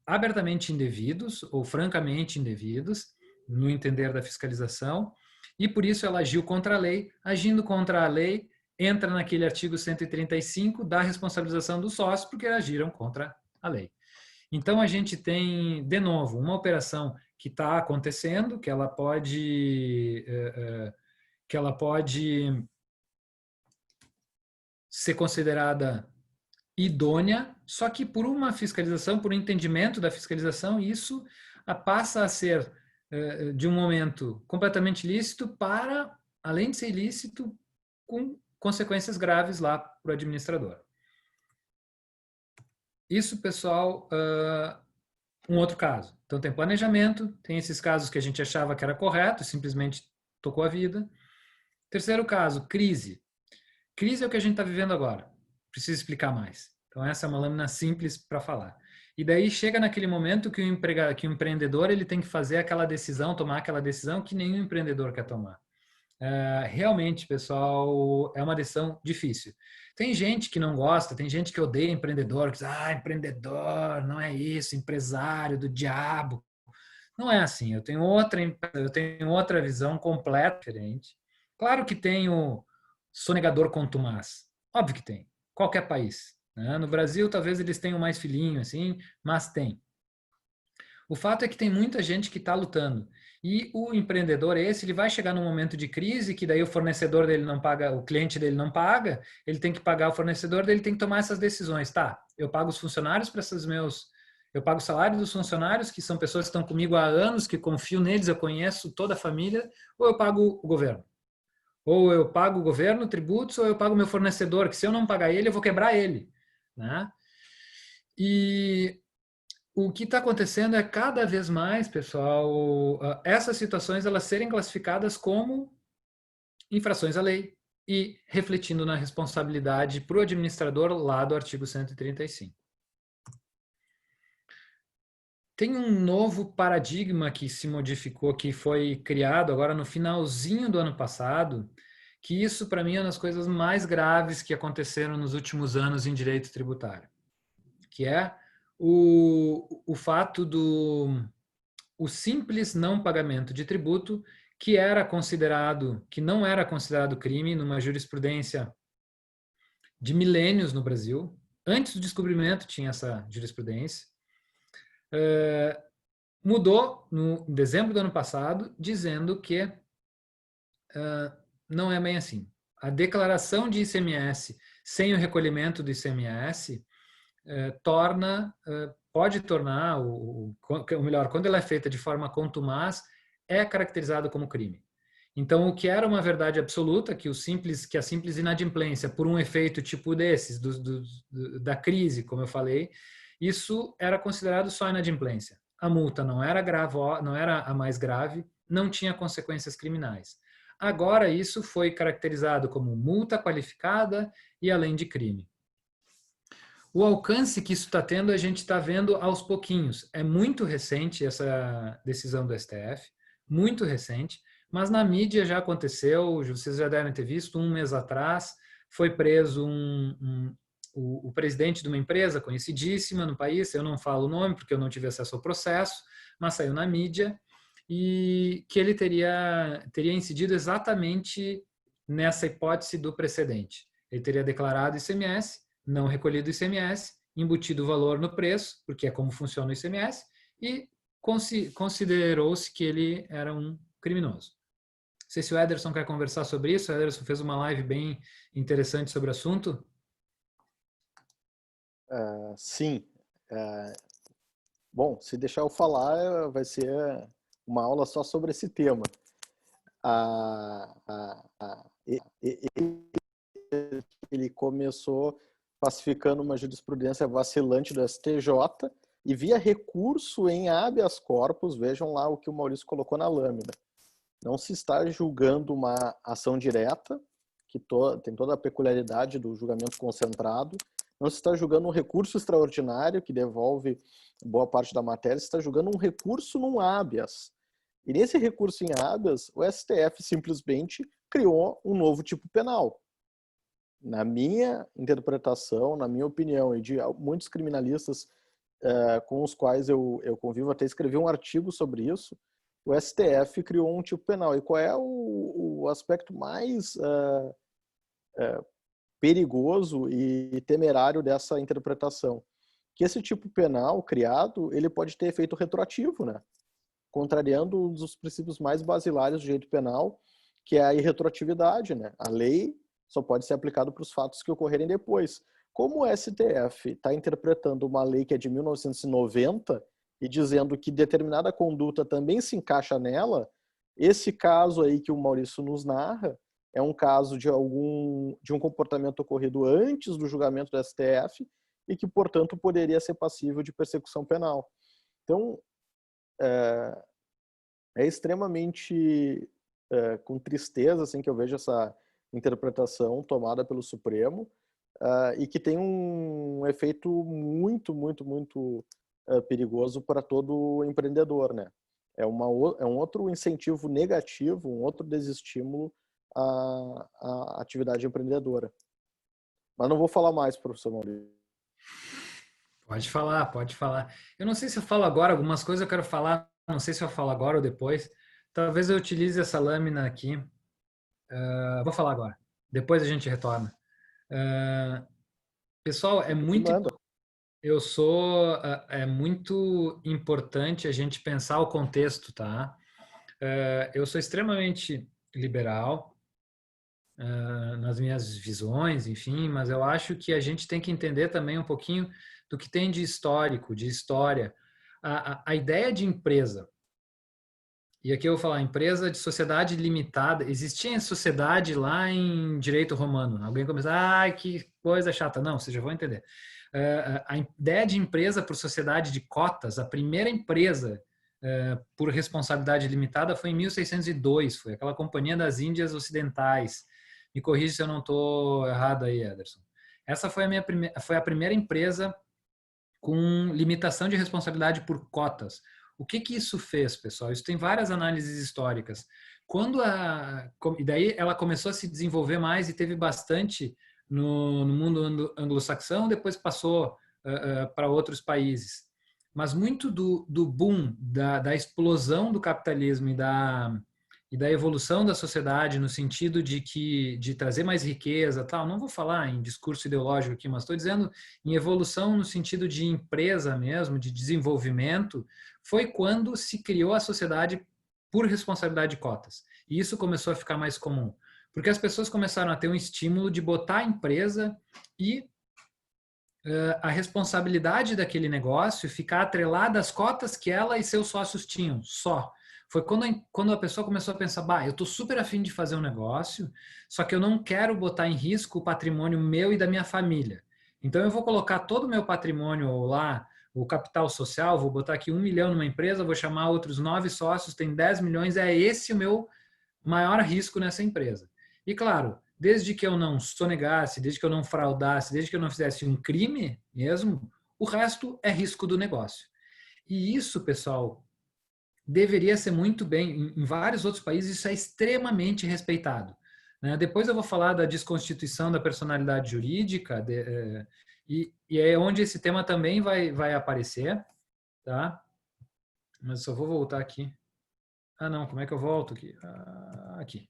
abertamente indevidos ou francamente indevidos, no entender da fiscalização, e por isso ela agiu contra a lei. Agindo contra a lei, entra naquele artigo 135 da responsabilização dos sócios, porque agiram contra a lei. Então, a gente tem, de novo, uma operação que está acontecendo, que ela pode ser considerada idônea, só que por uma fiscalização, por um entendimento da fiscalização, isso passa a ser, de um momento completamente lícito para, além de ser ilícito, com consequências graves lá para o administrador. Isso, pessoal, um outro caso. Então, tem planejamento, tem esses casos que a gente achava que era correto, simplesmente tocou a vida. Terceiro caso, crise. Crise é o que a gente está vivendo agora. Preciso explicar mais. Então, essa é uma lâmina simples para falar. E daí chega naquele momento que o empreendedor ele tem que fazer aquela decisão, tomar aquela decisão que nenhum empreendedor quer tomar. Realmente, pessoal, é uma decisão difícil. Tem gente que não gosta, tem gente que odeia empreendedor, que diz, empreendedor, não é isso, empresário do diabo. Não é assim, eu tenho outra visão completa diferente. Claro que tem o sonegador contumaz, óbvio que tem, qualquer país. Né? No Brasil, talvez eles tenham mais filhinho, assim, mas tem. O fato é que tem muita gente que está lutando. E o empreendedor ele vai chegar num momento de crise que daí o fornecedor dele não paga, o cliente dele não paga, ele tem que pagar o fornecedor dele, tem que tomar essas decisões. Tá, eu pago os funcionários para eu pago o salário dos funcionários, que são pessoas que estão comigo há anos, que confio neles, eu conheço toda a família, ou eu pago o governo. Ou eu pago o governo, tributos, ou eu pago o meu fornecedor, que se eu não pagar ele, eu vou quebrar ele. Né? E o que está acontecendo é cada vez mais, pessoal, essas situações elas serem classificadas como infrações à lei e refletindo na responsabilidade para o administrador lá do artigo 135. Tem um novo paradigma que se modificou, que foi criado agora no finalzinho do ano passado, que isso para mim é uma das coisas mais graves que aconteceram nos últimos anos em direito tributário, que é o fato o simples não pagamento de tributo, que não era considerado crime numa jurisprudência de milênios no Brasil. Antes do descobrimento tinha essa jurisprudência. Mudou no dezembro do ano passado, dizendo que não é bem assim. A declaração de ICMS sem o recolhimento do ICMS pode tornar, ou melhor, quando ela é feita de forma contumaz, é caracterizado como crime. Então, o que era uma verdade absoluta, que a simples inadimplência, por um efeito tipo desses, da crise, como eu falei, isso era considerado só inadimplência. A multa não era a mais grave, não tinha consequências criminais. Agora, isso foi caracterizado como multa qualificada e além de crime. O alcance que isso está tendo, a gente está vendo aos pouquinhos. É muito recente essa decisão do STF, muito recente, mas na mídia já aconteceu, vocês já devem ter visto, um mês atrás, foi preso o presidente de uma empresa conhecidíssima no país, eu não falo o nome porque eu não tive acesso ao processo, mas saiu na mídia, e que ele teria incidido exatamente nessa hipótese do precedente. Ele teria declarado ICMS, não recolhido ICMS, embutido o valor no preço, porque é como funciona o ICMS, e considerou-se que ele era um criminoso. Não sei se o Ederson quer conversar sobre isso. O Ederson fez uma live bem interessante sobre o assunto. Sim. Bom, se deixar eu falar, vai ser uma aula só sobre esse tema. Ele começou pacificando uma jurisprudência vacilante do STJ e via recurso em habeas corpus, vejam lá o que o Maurício colocou na lâmina. Não se está julgando uma ação direta, que tem toda a peculiaridade do julgamento concentrado, não se está julgando um recurso extraordinário que devolve boa parte da matéria, se está julgando um recurso num habeas. E nesse recurso em habeas, o STF simplesmente criou um novo tipo penal. Na minha interpretação, na minha opinião, e de muitos criminalistas com os quais eu convivo, até escrevi um artigo sobre isso, o STF criou um tipo penal. E qual é o aspecto mais perigoso e temerário dessa interpretação? Que esse tipo penal criado, ele pode ter efeito retroativo, né? Contrariando um dos princípios mais basilares do direito penal, que é a irretroatividade, né? A lei só pode ser aplicada para os fatos que ocorrerem depois. Como o STF está interpretando uma lei que é de 1990 e dizendo que determinada conduta também se encaixa nela, esse caso aí que o Maurício nos narra é um caso de um comportamento ocorrido antes do julgamento do STF e que, portanto, poderia ser passível de persecução penal. Então, é extremamente com tristeza assim, que eu vejo essa interpretação tomada pelo Supremo e que tem um efeito muito, muito, muito perigoso para todo empreendedor, né? É um outro incentivo negativo, um outro desestímulo à atividade empreendedora. Mas não vou falar mais, professor Maurício. Pode falar, pode falar. Eu não sei se eu falo agora, algumas coisas eu quero falar, não sei se eu falo agora ou depois. Talvez eu utilize essa lâmina aqui. Vou falar agora. Depois a gente retorna. Pessoal, Que manda. é muito importante a gente pensar o contexto, tá? Eu sou extremamente liberal nas minhas visões, enfim, mas eu acho que a gente tem que entender também um pouquinho do que tem de histórico, de história. A ideia de empresa, e aqui eu vou falar empresa de sociedade limitada, existia sociedade lá em direito romano. Alguém começa, que coisa chata. Não, vocês já vão entender. A ideia de empresa por sociedade de cotas, a primeira empresa por responsabilidade limitada foi em 1602, foi aquela Companhia das Índias Ocidentais. Me corrija se eu não estou errado aí, Ederson. Essa foi foi a primeira empresa com limitação de responsabilidade por cotas. O que que isso fez, pessoal? Isso tem várias análises históricas. E daí ela começou a se desenvolver mais e teve bastante no mundo anglo-saxão, depois passou para outros países. Mas muito do boom, da explosão do capitalismo e da evolução da sociedade no sentido de trazer mais riqueza, tal. Não vou falar em discurso ideológico aqui, mas estou dizendo em evolução no sentido de empresa mesmo, de desenvolvimento, foi quando se criou a sociedade por responsabilidade de cotas. E isso começou a ficar mais comum, porque as pessoas começaram a ter um estímulo de botar a empresa e a responsabilidade daquele negócio ficar atrelada às cotas que ela e seus sócios tinham, só. Foi quando a pessoa começou a pensar, eu estou super afim de fazer um negócio, só que eu não quero botar em risco o patrimônio meu e da minha família. Então eu vou colocar todo o meu patrimônio lá, o capital social, vou botar aqui 1 milhão numa empresa, vou chamar outros 9 sócios, tem 10 milhões, é esse o meu maior risco nessa empresa. E claro, desde que eu não sonegasse, desde que eu não fraudasse, desde que eu não fizesse um crime mesmo, o resto é risco do negócio. E isso, pessoal, deveria ser muito bem, em vários outros países, isso é extremamente respeitado. Né? Depois eu vou falar da desconstituição da personalidade jurídica, e é onde esse tema também vai aparecer, tá? Mas só vou voltar aqui. não, como é que eu volto aqui? Aqui.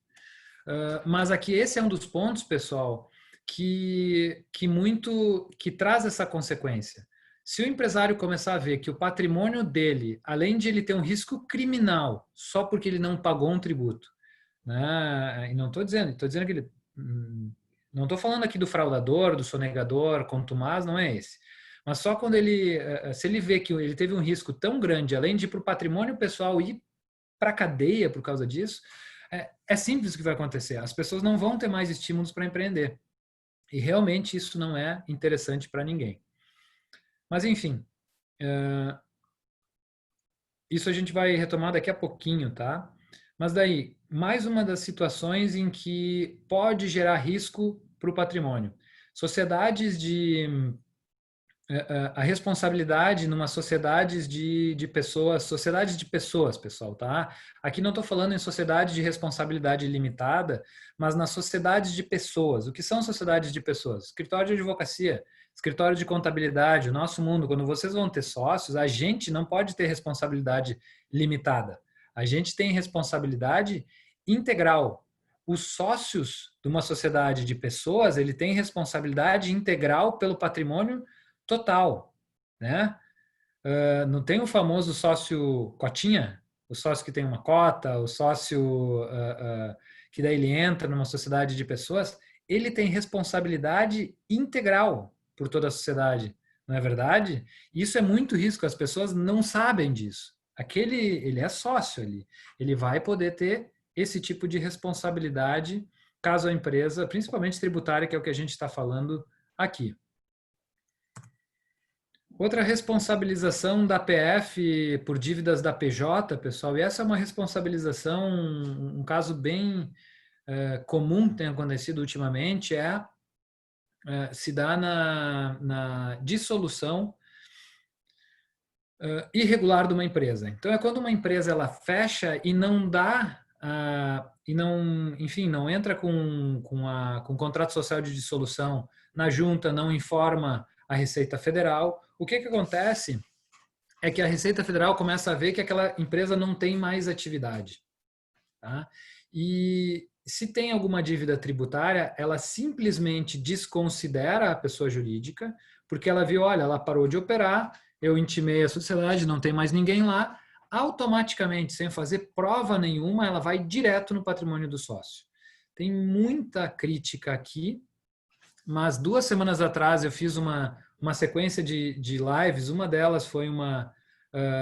Mas aqui esse é um dos pontos, pessoal, que traz essa consequência. Se o empresário começar a ver que o patrimônio dele, além de ele ter um risco criminal, só porque ele não pagou um tributo, né? E não estou dizendo que ele, não estou falando aqui do fraudador, do sonegador, contumaz, não é esse. Mas só quando se ele vê que ele teve um risco tão grande, além de ir para o patrimônio pessoal ir para a cadeia por causa disso, é simples o que vai acontecer. As pessoas não vão ter mais estímulos para empreender. E realmente isso não é interessante para ninguém. Mas enfim, isso a gente vai retomar daqui a pouquinho, tá? Mas daí, mais uma das situações em que pode gerar risco para o patrimônio. Sociedades a responsabilidade numa sociedades de pessoas, sociedades de pessoas, pessoal, tá? Aqui não estou falando em sociedade de responsabilidade limitada, mas nas sociedades de pessoas. O que são sociedades de pessoas? Escritório de advocacia, escritório de contabilidade, o nosso mundo, quando vocês vão ter sócios, a gente não pode ter responsabilidade limitada. A gente tem responsabilidade integral. Os sócios de uma sociedade de pessoas, ele tem responsabilidade integral pelo patrimônio total, né? Não tem o famoso sócio cotinha, o sócio que tem uma cota, o sócio que daí ele entra numa sociedade de pessoas, ele tem responsabilidade integral por toda a sociedade, não é verdade? Isso é muito risco, as pessoas não sabem disso. Ele é sócio ali, ele vai poder ter esse tipo de responsabilidade caso a empresa, principalmente tributária, que é o que a gente está falando aqui. Outra responsabilização da PF por dívidas da PJ, pessoal, e essa é uma responsabilização, um caso bem comum que tem acontecido ultimamente, se dá na dissolução irregular de uma empresa. Então, é quando uma empresa ela fecha e não dá, e não, enfim, não entra com contrato social de dissolução na junta, não informa a Receita Federal. O que acontece é que a Receita Federal começa a ver que aquela empresa não tem mais atividade. Tá? E se tem alguma dívida tributária, ela simplesmente desconsidera a pessoa jurídica, porque ela viu, olha, ela parou de operar, eu intimei a sociedade, não tem mais ninguém lá, automaticamente, sem fazer prova nenhuma, ela vai direto no patrimônio do sócio. Tem muita crítica aqui, mas 2 semanas atrás eu fiz uma sequência de lives, uma delas foi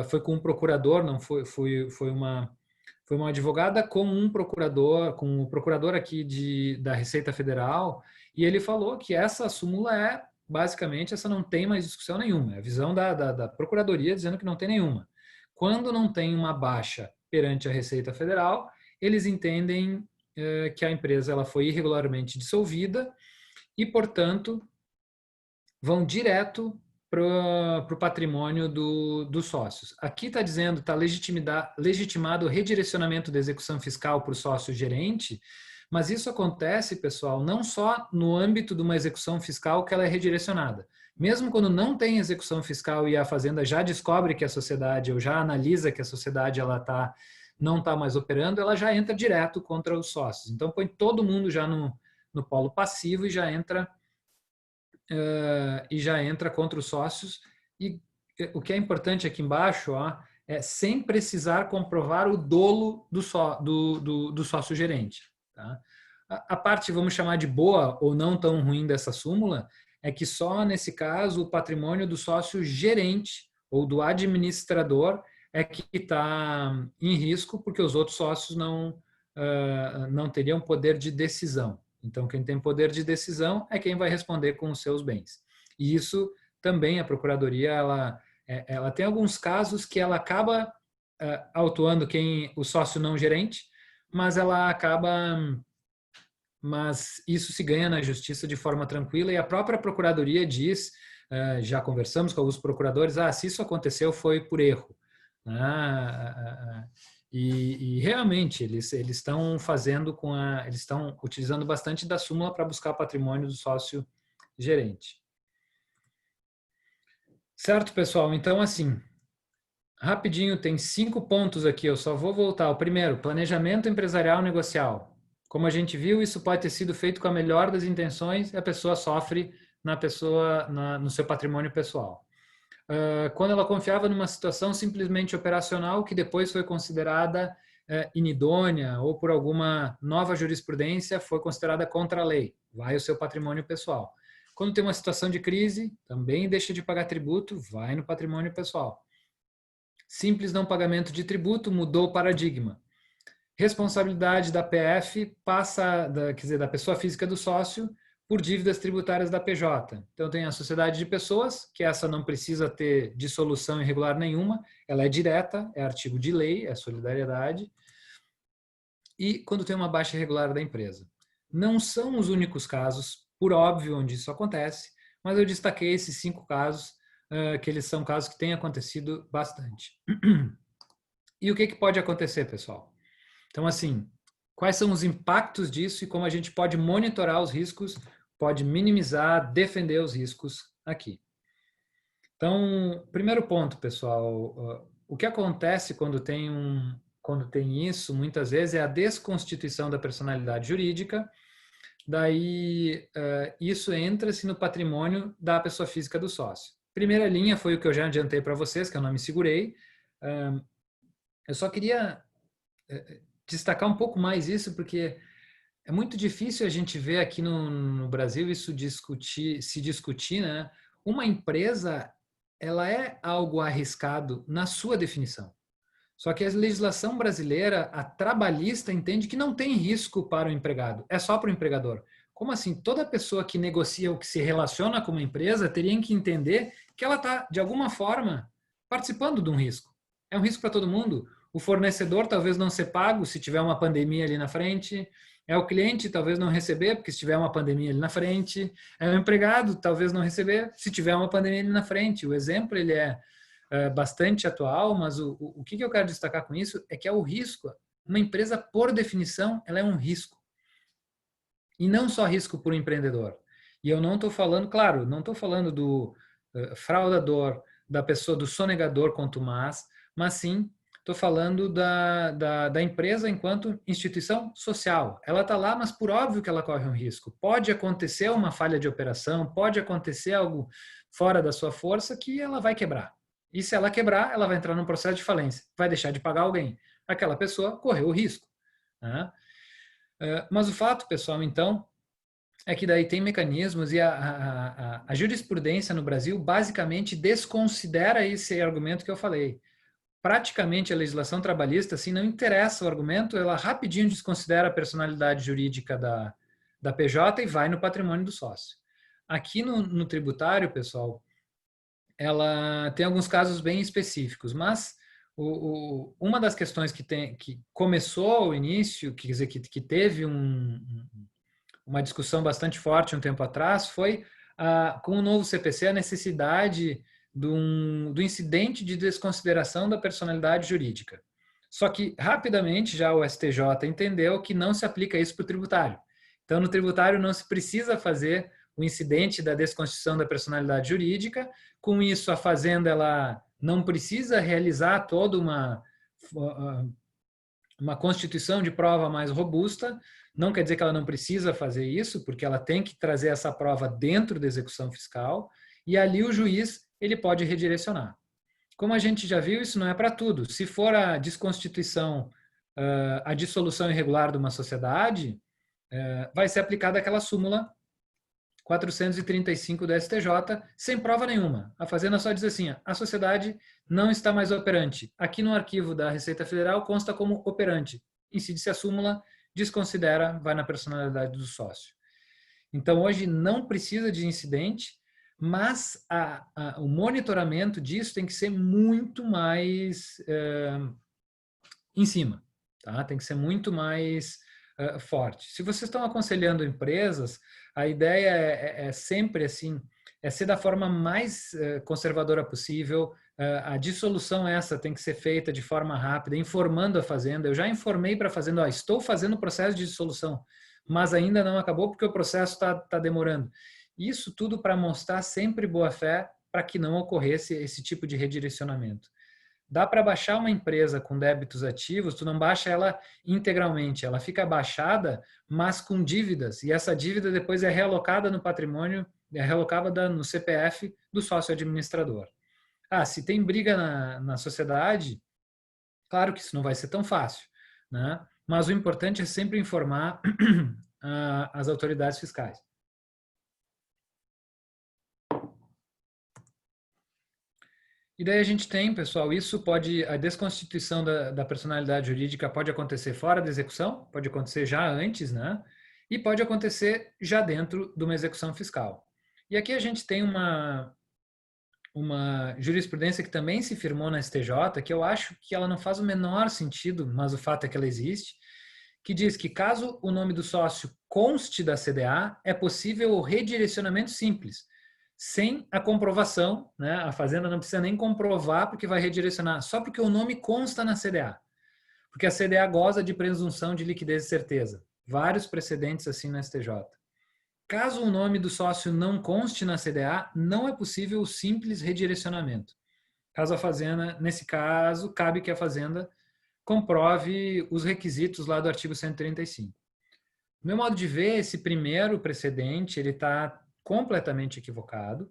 foi com um procurador, não foi uma advogada com um procurador, com o procurador aqui da Receita Federal, e ele falou que essa súmula basicamente, essa não tem mais discussão nenhuma, é a visão da Procuradoria dizendo que não tem nenhuma. Quando não tem uma baixa perante a Receita Federal, eles entendem que a empresa ela foi irregularmente dissolvida e, portanto, vão direto para o patrimônio dos sócios. Aqui está dizendo, está legitimado o redirecionamento da execução fiscal para o sócio gerente, mas isso acontece, pessoal, não só no âmbito de uma execução fiscal que ela é redirecionada. Mesmo quando não tem execução fiscal e a Fazenda já descobre que a sociedade, ou já analisa que a sociedade não está mais operando, ela já entra direto contra os sócios. Então, põe todo mundo já no polo passivo e já entra contra os sócios. E o que é importante aqui embaixo, é sem precisar comprovar o dolo do sócio gerente. Tá? A parte, vamos chamar de boa ou não tão ruim dessa súmula, é que só nesse caso o patrimônio do sócio gerente ou do administrador é que está em risco, porque os outros sócios não teriam poder de decisão. Então, quem tem poder de decisão é quem vai responder com os seus bens. E isso também a Procuradoria, ela tem alguns casos que ela acaba autuando o sócio não gerente, mas isso se ganha na justiça de forma tranquila, e a própria Procuradoria diz, já conversamos com alguns procuradores, se isso aconteceu foi por erro. E realmente eles estão eles estão utilizando bastante da súmula para buscar patrimônio do sócio gerente. Certo, pessoal? Então, assim, Rapidinho, tem 5 pontos aqui, eu só vou voltar. O primeiro, planejamento empresarial negocial. Como a gente viu, isso pode ter sido feito com a melhor das intenções e a pessoa sofre no seu patrimônio pessoal. Quando ela confiava numa situação simplesmente operacional que depois foi considerada inidônea ou por alguma nova jurisprudência foi considerada contra a lei, vai o seu patrimônio pessoal. Quando tem uma situação de crise, também deixa de pagar tributo, vai no patrimônio pessoal. Simples não pagamento de tributo mudou o paradigma. Responsabilidade da PF passa, quer dizer, da pessoa física do sócio por dívidas tributárias da PJ. Então tem a sociedade de pessoas, que essa não precisa ter dissolução irregular nenhuma, ela é direta, é artigo de lei, é solidariedade. E quando tem uma baixa irregular da empresa. Não são os únicos casos, por óbvio, onde isso acontece, mas eu destaquei esses 5 casos, que eles são casos que têm acontecido bastante. E o que pode acontecer, pessoal? Então, assim, quais são os impactos disso e como a gente pode monitorar os riscos, pode minimizar, defender os riscos aqui. Então, primeiro ponto, pessoal, o que acontece quando tem isso, muitas vezes, é a desconstituição da personalidade jurídica, daí isso entra-se no patrimônio da pessoa física do sócio. Primeira linha foi o que eu já adiantei para vocês, que eu não me segurei. Eu só queria destacar um pouco mais isso, porque é muito difícil a gente ver aqui no Brasil isso se discutir, né? Uma empresa, ela é algo arriscado na sua definição. Só que a legislação brasileira, a trabalhista, entende que não tem risco para o empregado, é só para o empregador. Como assim? Toda pessoa que negocia ou que se relaciona com uma empresa teria que entender que ela está, de alguma forma, participando de um risco. É um risco para todo mundo. O fornecedor talvez não ser pago se tiver uma pandemia ali na frente. É o cliente talvez não receber porque se tiver uma pandemia ali na frente. É o empregado talvez não receber se tiver uma pandemia ali na frente. O exemplo ele é bastante atual, mas o que eu quero destacar com isso é que é o risco. Uma empresa, por definição, ela é um risco. E não só risco para o empreendedor. E eu não estou falando, claro, não estou falando do fraudador, da pessoa, do sonegador contumaz, mas sim estou falando da empresa enquanto instituição social. Ela está lá, mas por óbvio que ela corre um risco. Pode acontecer uma falha de operação, pode acontecer algo fora da sua força que ela vai quebrar. E se ela quebrar, ela vai entrar num processo de falência, vai deixar de pagar alguém. Aquela pessoa correu o risco. Né? Mas o fato, pessoal, então, é que daí tem mecanismos e a jurisprudência no Brasil basicamente desconsidera esse argumento que eu falei. Praticamente a legislação trabalhista, assim, não interessa o argumento, ela rapidinho desconsidera a personalidade jurídica da PJ e vai no patrimônio do sócio. Aqui no tributário, pessoal, ela tem alguns casos bem específicos, mas uma das questões que começou ao início, quer dizer, que teve uma discussão bastante forte um tempo atrás, foi com o novo CPC a necessidade do incidente de desconsideração da personalidade jurídica. Só que rapidamente já o STJ entendeu que não se aplica isso para o tributário. Então, no tributário não se precisa fazer o incidente da desconstituição da personalidade jurídica. Com isso, a Fazenda ela não precisa realizar toda uma constituição de prova mais robusta. Não quer dizer que ela não precisa fazer isso, porque ela tem que trazer essa prova dentro da execução fiscal, e ali o juiz ele pode redirecionar. Como a gente já viu, isso não é para tudo. Se for a desconstituição, a dissolução irregular de uma sociedade, vai ser aplicada aquela súmula 435 do STJ, sem prova nenhuma. A Fazenda só diz assim, a sociedade não está mais operante. Aqui no arquivo da Receita Federal consta como operante. Incide-se a súmula, desconsidera, vai na personalidade do sócio. Então, hoje não precisa de incidente, mas o monitoramento disso tem que ser muito mais em cima. Tá? Tem que ser muito mais forte. Se vocês estão aconselhando empresas, a ideia é sempre assim, é ser da forma mais conservadora possível. A dissolução essa tem que ser feita de forma rápida, informando a Fazenda. Eu já informei para a Fazenda, estou fazendo o processo de dissolução, mas ainda não acabou porque o processo está demorando. Isso tudo para mostrar sempre boa fé para que não ocorresse esse tipo de redirecionamento. dá para baixar uma empresa com débitos ativos, tu não baixa ela integralmente, ela fica baixada, mas com dívidas, e essa dívida depois é realocada no patrimônio, é realocada no CPF do sócio administrador. Ah, se tem briga na sociedade, claro que isso não vai ser tão fácil, né? Mas o importante é sempre informar as autoridades fiscais. E daí a gente tem, pessoal, a desconstituição da personalidade jurídica pode acontecer fora da execução, pode acontecer já antes, né? E pode acontecer já dentro de uma execução fiscal. E aqui a gente tem uma jurisprudência que também se firmou na STJ, que eu acho que ela não faz o menor sentido, mas o fato é que ela existe, que diz que caso o nome do sócio conste da CDA, é possível o redirecionamento simples, sem a comprovação, né? A Fazenda não precisa nem comprovar porque vai redirecionar, só porque o nome consta na CDA. Porque a CDA goza de presunção de liquidez e certeza. Vários precedentes assim na STJ. Caso o nome do sócio não conste na CDA, não é possível o simples redirecionamento. Caso a Fazenda, nesse caso, cabe que a Fazenda comprove os requisitos lá do artigo 135. Do meu modo de ver, esse primeiro precedente, ele está completamente equivocado,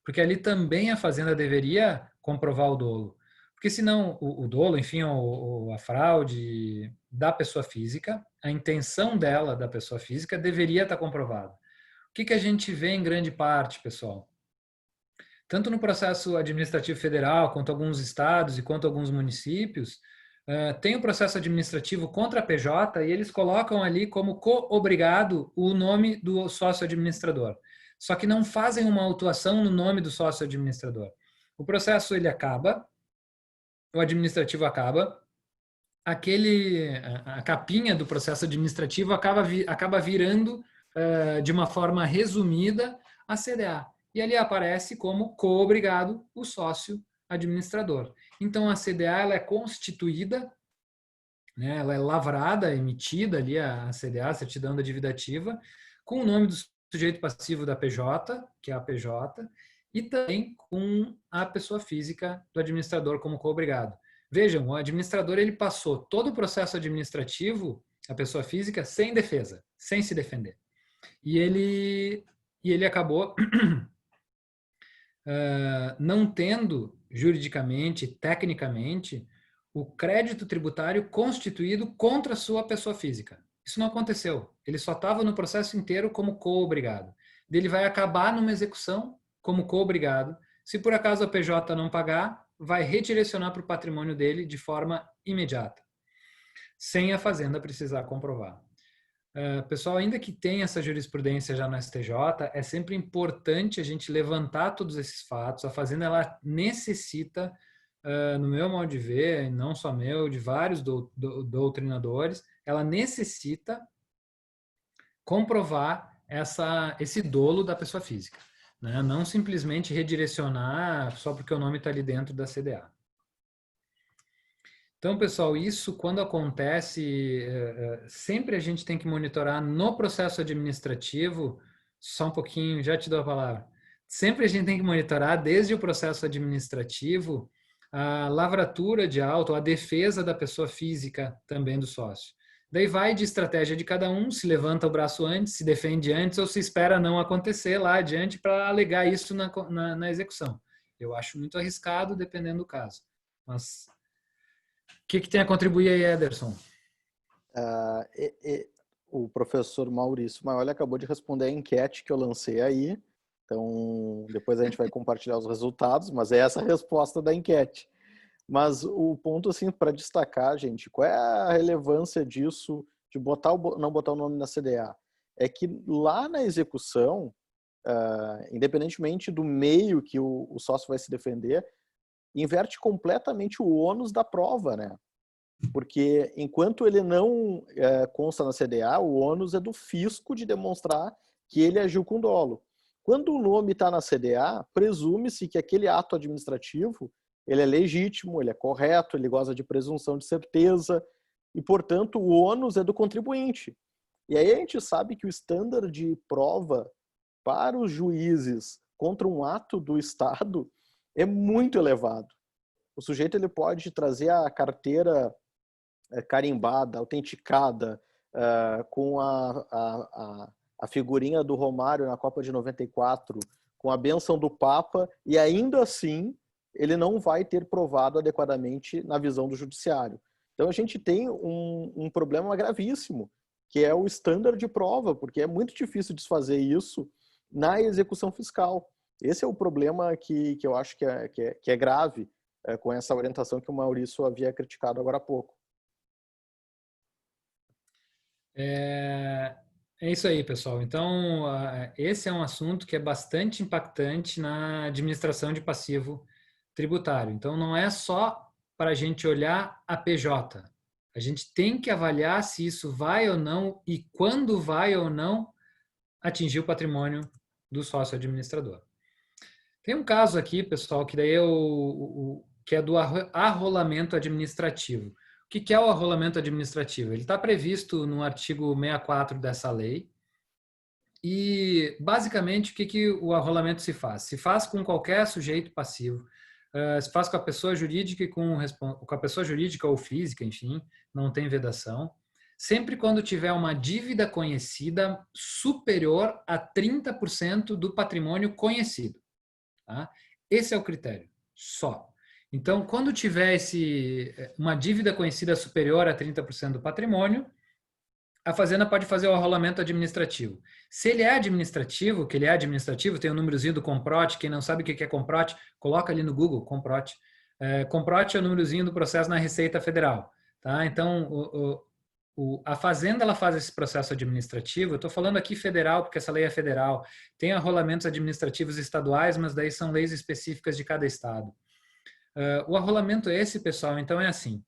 porque ali também a Fazenda deveria comprovar o dolo. Porque senão o dolo, enfim, a fraude da pessoa física, a intenção dela, da pessoa física, deveria estar comprovada. O que a gente vê em grande parte, pessoal? Tanto no processo administrativo federal, quanto alguns estados e quanto alguns municípios, tem o processo administrativo contra a PJ e eles colocam ali como co-obrigado o nome do sócio administrador. Só que não fazem uma autuação no nome do sócio administrador. O processo ele acaba, o administrativo acaba, a capinha do processo administrativo acaba virando de uma forma resumida a CDA. E ali aparece como co-obrigado o sócio administrador. Então a CDA ela é constituída, né, ela é lavrada, emitida ali a CDA, a certidão da dívida ativa, com o nome do sujeito passivo da PJ, que é a PJ, e também com a pessoa física do administrador como co-obrigado. Vejam, o administrador ele passou todo o processo administrativo, a pessoa física, sem defesa, sem se defender. E ele acabou não tendo juridicamente, tecnicamente, o crédito tributário constituído contra a sua pessoa física. Isso não aconteceu. Ele só estava no processo inteiro como co-obrigado. Ele vai acabar numa execução como co-obrigado. Se por acaso a PJ não pagar, vai redirecionar para o patrimônio dele de forma imediata, sem a Fazenda precisar comprovar. Pessoal, ainda que tenha essa jurisprudência já na STJ, é sempre importante a gente levantar todos esses fatos. A Fazenda ela necessita, no meu modo de ver, não só meu, de vários doutrinadores, ela necessita comprovar esse dolo da pessoa física, né? Não simplesmente redirecionar só porque o nome está ali dentro da CDA. Então, pessoal, isso quando acontece, sempre a gente tem que monitorar no processo administrativo, só um pouquinho, já te dou a palavra. Sempre a gente tem que monitorar desde o processo administrativo a lavratura de auto, a defesa da pessoa física também do sócio. Daí vai de estratégia de cada um, se levanta o braço antes, se defende antes ou se espera não acontecer lá adiante para alegar isso na execução. Eu acho muito arriscado, dependendo do caso. Mas o que tem a contribuir aí, Ederson? O professor Maurício Maioli acabou de responder a enquete que eu lancei aí. Então, depois a gente vai compartilhar os resultados, mas é essa a resposta da enquete. Mas o ponto, assim, para destacar, gente, qual é a relevância disso, de não botar o nome na CDA? É que lá na execução, independentemente do meio que o sócio vai se defender, inverte completamente o ônus da prova, né? Porque enquanto ele não consta na CDA, o ônus é do fisco de demonstrar que ele agiu com dolo. Quando o nome está na CDA, presume-se que aquele ato administrativo ele é legítimo, ele é correto, ele goza de presunção de certeza e, portanto, o ônus é do contribuinte. E aí a gente sabe que o estándar de prova para os juízes contra um ato do Estado é muito elevado. O sujeito ele pode trazer a carteira carimbada, autenticada, com a figurinha do Romário na Copa de 94, com a bênção do Papa, e ainda assim ele não vai ter provado adequadamente na visão do judiciário. Então a gente tem um problema gravíssimo, que é o standard de prova, porque é muito difícil desfazer isso na execução fiscal. Esse é o problema que eu acho que é grave com essa orientação que o Maurício havia criticado agora há pouco. É isso aí, pessoal. Então, esse é um assunto que é bastante impactante na administração de passivo tributário. Então, não é só para a gente olhar a PJ. A gente tem que avaliar se isso vai ou não e quando vai ou não atingir o patrimônio do sócio administrador. Tem um caso aqui, pessoal, que daí que é do arrolamento administrativo. O que é o arrolamento administrativo? Ele está previsto no artigo 64 dessa lei. E, basicamente, o que o arrolamento se faz? Se faz com qualquer sujeito passivo, se faz com a pessoa jurídica e com a pessoa jurídica ou física, enfim, não tem vedação. Sempre quando tiver uma dívida conhecida superior a 30% do patrimônio conhecido. Tá? Esse é o critério, só. Então, quando tiver uma dívida conhecida superior a 30% do patrimônio, a Fazenda pode fazer o arrolamento administrativo. Se ele é administrativo, que ele é administrativo, tem o númerozinho do Comprote, quem não sabe o que é Comprote, coloca ali no Google, Comprote. Comprote é o númerozinho do processo na Receita Federal. Tá? Então, a Fazenda ela faz esse processo administrativo, eu estou falando aqui federal, porque essa lei é federal, tem arrolamentos administrativos estaduais, mas daí são leis específicas de cada estado. O arrolamento pessoal, então é assim,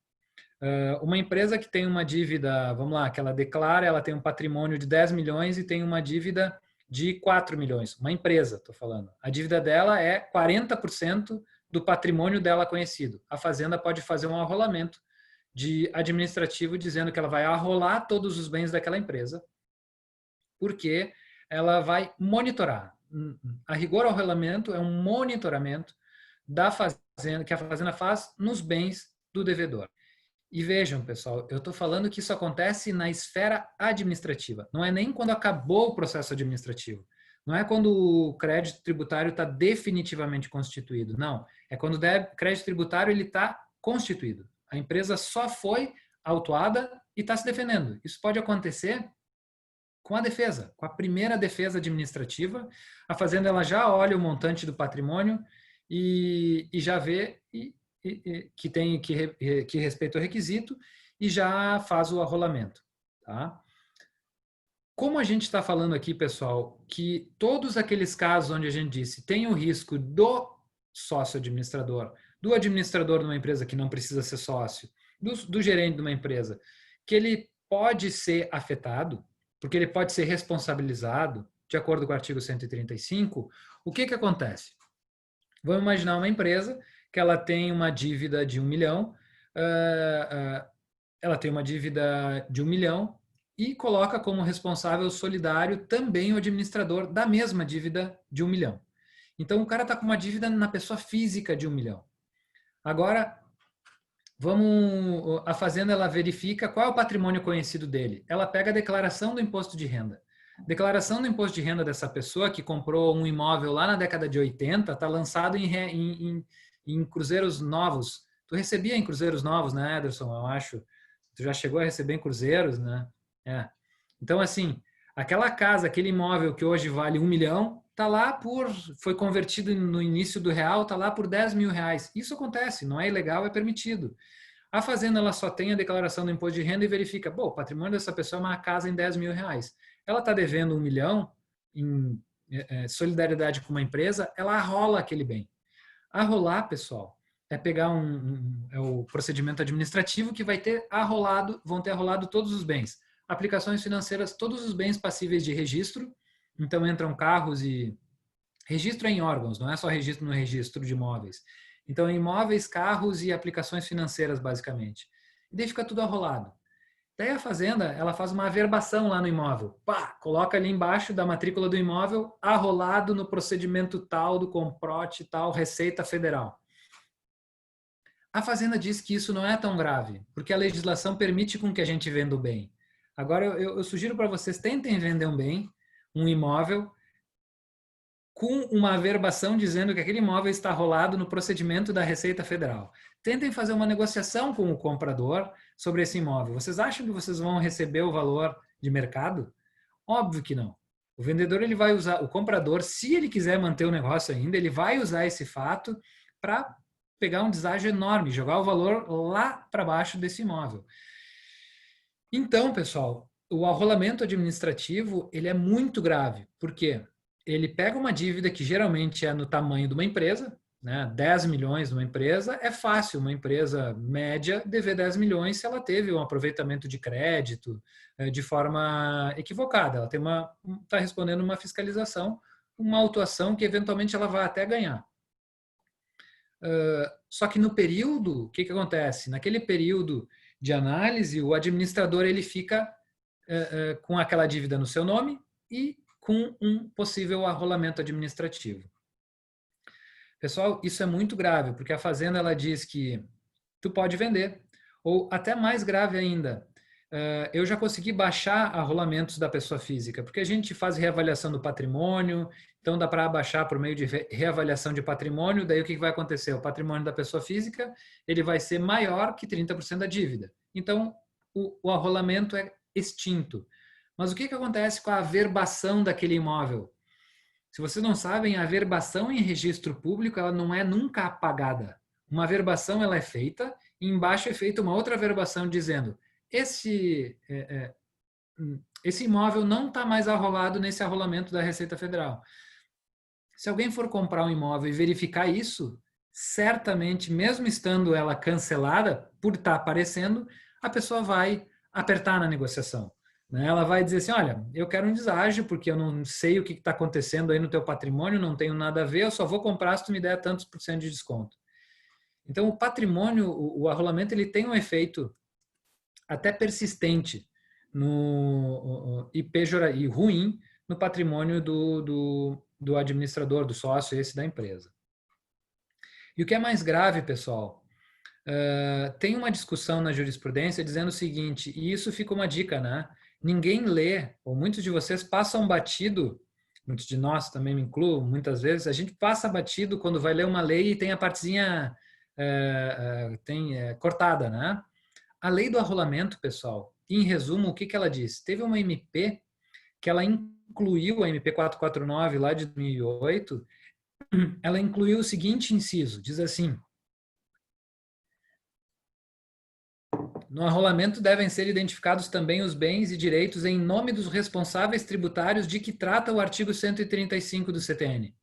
uma empresa que tem uma dívida, vamos lá, que ela declara, ela tem um patrimônio de 10 milhões e tem uma dívida de 4 milhões, uma empresa, estou falando. A dívida dela é 40% do patrimônio dela conhecido. A Fazenda pode fazer um arrolamento administrativo dizendo que ela vai arrolar todos os bens daquela empresa, porque ela vai monitorar. A rigor, o arrolamento é um monitoramento da Fazenda, que a Fazenda faz nos bens do devedor. E vejam, pessoal, eu estou falando que isso acontece na esfera administrativa. Não é nem quando acabou o processo administrativo. Não é quando o crédito tributário está definitivamente constituído. Não. É quando o crédito tributário está constituído. A empresa só foi autuada e está se defendendo. Isso pode acontecer com a defesa, com a primeira defesa administrativa. A Fazenda ela já olha o montante do patrimônio e já vê que respeita o requisito e já faz o arrolamento. Tá? Como a gente está falando aqui, pessoal, que todos aqueles casos onde a gente disse tem o risco do sócio administrador, do administrador de uma empresa que não precisa ser sócio, do gerente de uma empresa, que ele pode ser afetado, porque ele pode ser responsabilizado, de acordo com o artigo 135, o que acontece? Vamos imaginar uma empresa que ela tem uma dívida de 1 milhão, ela tem uma dívida de 1 milhão e coloca como responsável solidário também o administrador da mesma dívida de 1 milhão. Então, o cara está com uma dívida na pessoa física de 1 milhão. Agora, a Fazenda ela verifica qual é o patrimônio conhecido dele. Ela pega a declaração do imposto de renda. Declaração do imposto de renda dessa pessoa que comprou um imóvel lá na década de 80 está lançado em cruzeiros novos. Tu recebia em cruzeiros novos, né, Ederson? Eu acho. Tu já chegou a receber em cruzeiros, né? Então, assim, aquela casa, aquele imóvel que hoje vale 1 milhão, foi convertido no início do real, está lá por 10 mil reais. Isso acontece, não é ilegal, é permitido. A Fazenda ela só tem a declaração do imposto de renda e verifica, o patrimônio dessa pessoa é uma casa em 10 mil reais. Ela está devendo 1 milhão em solidariedade com uma empresa, ela arrola aquele bem. Arrolar, pessoal, é pegar é o procedimento administrativo que vão ter arrolado todos os bens. Aplicações financeiras, todos os bens passíveis de registro. Então entram carros e registro em órgãos, não é só registro no registro de imóveis. Então imóveis, carros e aplicações financeiras basicamente. E daí fica tudo arrolado. Daí a fazenda, ela faz uma averbação lá no imóvel. Pá, coloca ali embaixo da matrícula do imóvel, arrolado no procedimento tal, do comprote tal, Receita Federal. A fazenda diz que isso não é tão grave, porque a legislação permite com que a gente venda o bem. Agora, eu sugiro para vocês, tentem vender um bem, um imóvel, com uma averbação dizendo que aquele imóvel está rolado no procedimento da Receita Federal. Tentem fazer uma negociação com o comprador sobre esse imóvel. Vocês acham que vocês vão receber o valor de mercado? Óbvio que não. O vendedor, ele vai usar, o comprador, se ele quiser manter o negócio ainda, ele vai usar esse fato para pegar um deságio enorme, jogar o valor lá para baixo desse imóvel. Então, pessoal, o arrolamento administrativo, ele é muito grave. Por quê? Ele pega uma dívida que geralmente é no tamanho de uma empresa, né? 10 milhões numa empresa, é fácil uma empresa média dever 10 milhões se ela teve um aproveitamento de crédito de forma equivocada. Ela tem está respondendo uma fiscalização, uma autuação que eventualmente ela vai até ganhar. Só que no período, o que acontece? Naquele período de análise, o administrador ele fica com aquela dívida no seu nome e com um possível arrolamento administrativo. Pessoal, isso é muito grave, porque a fazenda ela diz que tu pode vender, ou até mais grave ainda, eu já consegui baixar arrolamentos da pessoa física, porque a gente faz reavaliação do patrimônio, então dá para abaixar por meio de reavaliação de patrimônio, daí o que vai acontecer? O patrimônio da pessoa física ele vai ser maior que 30% da dívida. Então, o arrolamento é extinto. Mas o que acontece com a averbação daquele imóvel? Se vocês não sabem, a averbação em registro público ela não é nunca apagada. Uma averbação ela é feita e embaixo é feita uma outra averbação dizendo esse imóvel não está mais arrolado nesse arrolamento da Receita Federal. Se alguém for comprar um imóvel e verificar isso, certamente, mesmo estando ela cancelada, por estar aparecendo, a pessoa vai apertar na negociação. Ela vai dizer assim, olha, eu quero um deságio porque eu não sei o que está acontecendo aí no teu patrimônio, não tenho nada a ver, eu só vou comprar se tu me der tantos por cento de desconto. Então, o patrimônio, o arrolamento, ele tem um efeito até persistente e ruim no patrimônio do administrador, do sócio, esse da empresa. E o que é mais grave, pessoal, tem uma discussão na jurisprudência dizendo o seguinte, e isso fica uma dica, né? Ninguém lê, ou muitos de vocês passam batido, muitos de nós também me incluo, muitas vezes, a gente passa batido quando vai ler uma lei e tem a partezinha cortada, né? A lei do arrolamento, pessoal, em resumo, o que ela diz? Teve uma MP que ela incluiu, a MP 449 lá de 2008, ela incluiu o seguinte inciso, diz assim, no arrolamento devem ser identificados também os bens e direitos em nome dos responsáveis tributários de que trata o artigo 135 do CTN.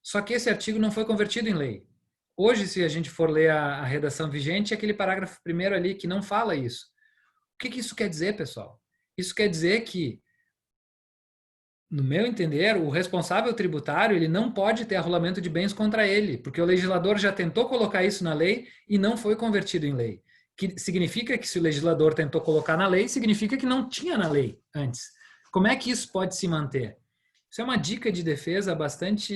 Só que esse artigo não foi convertido em lei. Hoje, se a gente for ler a redação vigente, é aquele parágrafo primeiro ali que não fala isso. O que isso quer dizer, pessoal? Isso quer dizer que, no meu entender, o responsável tributário ele não pode ter arrolamento de bens contra ele, porque o legislador já tentou colocar isso na lei e não foi convertido em lei. Que significa que se o legislador tentou colocar na lei, significa que não tinha na lei antes. Como é que isso pode se manter? Isso é uma dica de defesa bastante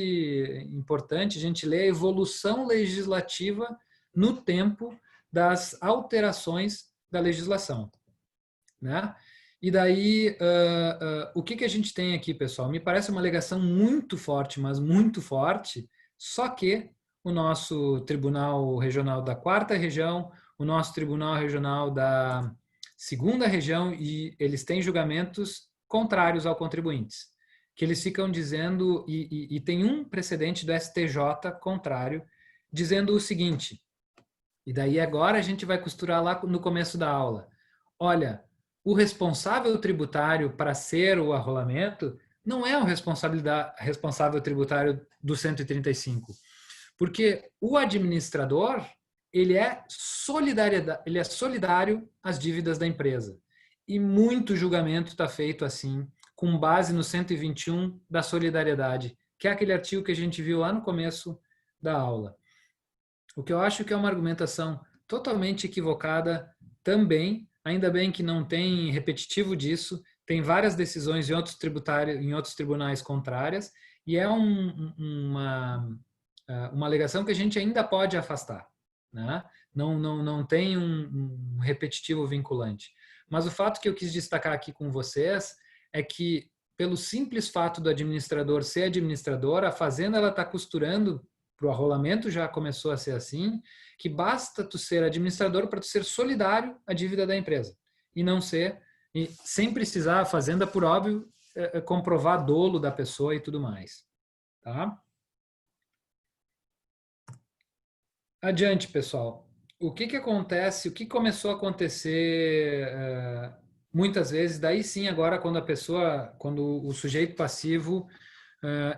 importante, a gente lê a evolução legislativa no tempo das alterações da legislação. Né? E daí, o que a gente tem aqui, pessoal? Me parece uma alegação muito forte, mas muito forte, só que o nosso Tribunal Regional da 4ª Região, o nosso Tribunal Regional da 2ª Região, e eles têm julgamentos contrários ao contribuintes, que eles ficam dizendo, e tem um precedente do STJ contrário, dizendo o seguinte, e daí agora a gente vai costurar lá no começo da aula. Olha, o responsável tributário para ser o arrolamento não é o responsável tributário do 135, porque o administrador ele é solidário às dívidas da empresa. E muito julgamento está feito assim, com base no 121 da solidariedade, que é aquele artigo que a gente viu lá no começo da aula. O que eu acho que é uma argumentação totalmente equivocada também, Ainda bem que não tem repetitivo disso, tem várias decisões em outros tribunais contrárias, e é uma alegação que a gente ainda pode afastar, né? Não tem um repetitivo vinculante. Mas o fato que eu quis destacar aqui com vocês é que, pelo simples fato do administrador ser administrador, a fazenda ela está costurando, para o arrolamento já começou a ser assim, que basta tu ser administrador para tu ser solidário à dívida da empresa e não ser, e sem precisar a fazenda, por óbvio, comprovar dolo da pessoa e tudo mais, tá? Adiante, pessoal. O que que acontece, o que começou a acontecer muitas vezes, daí sim agora quando o sujeito passivo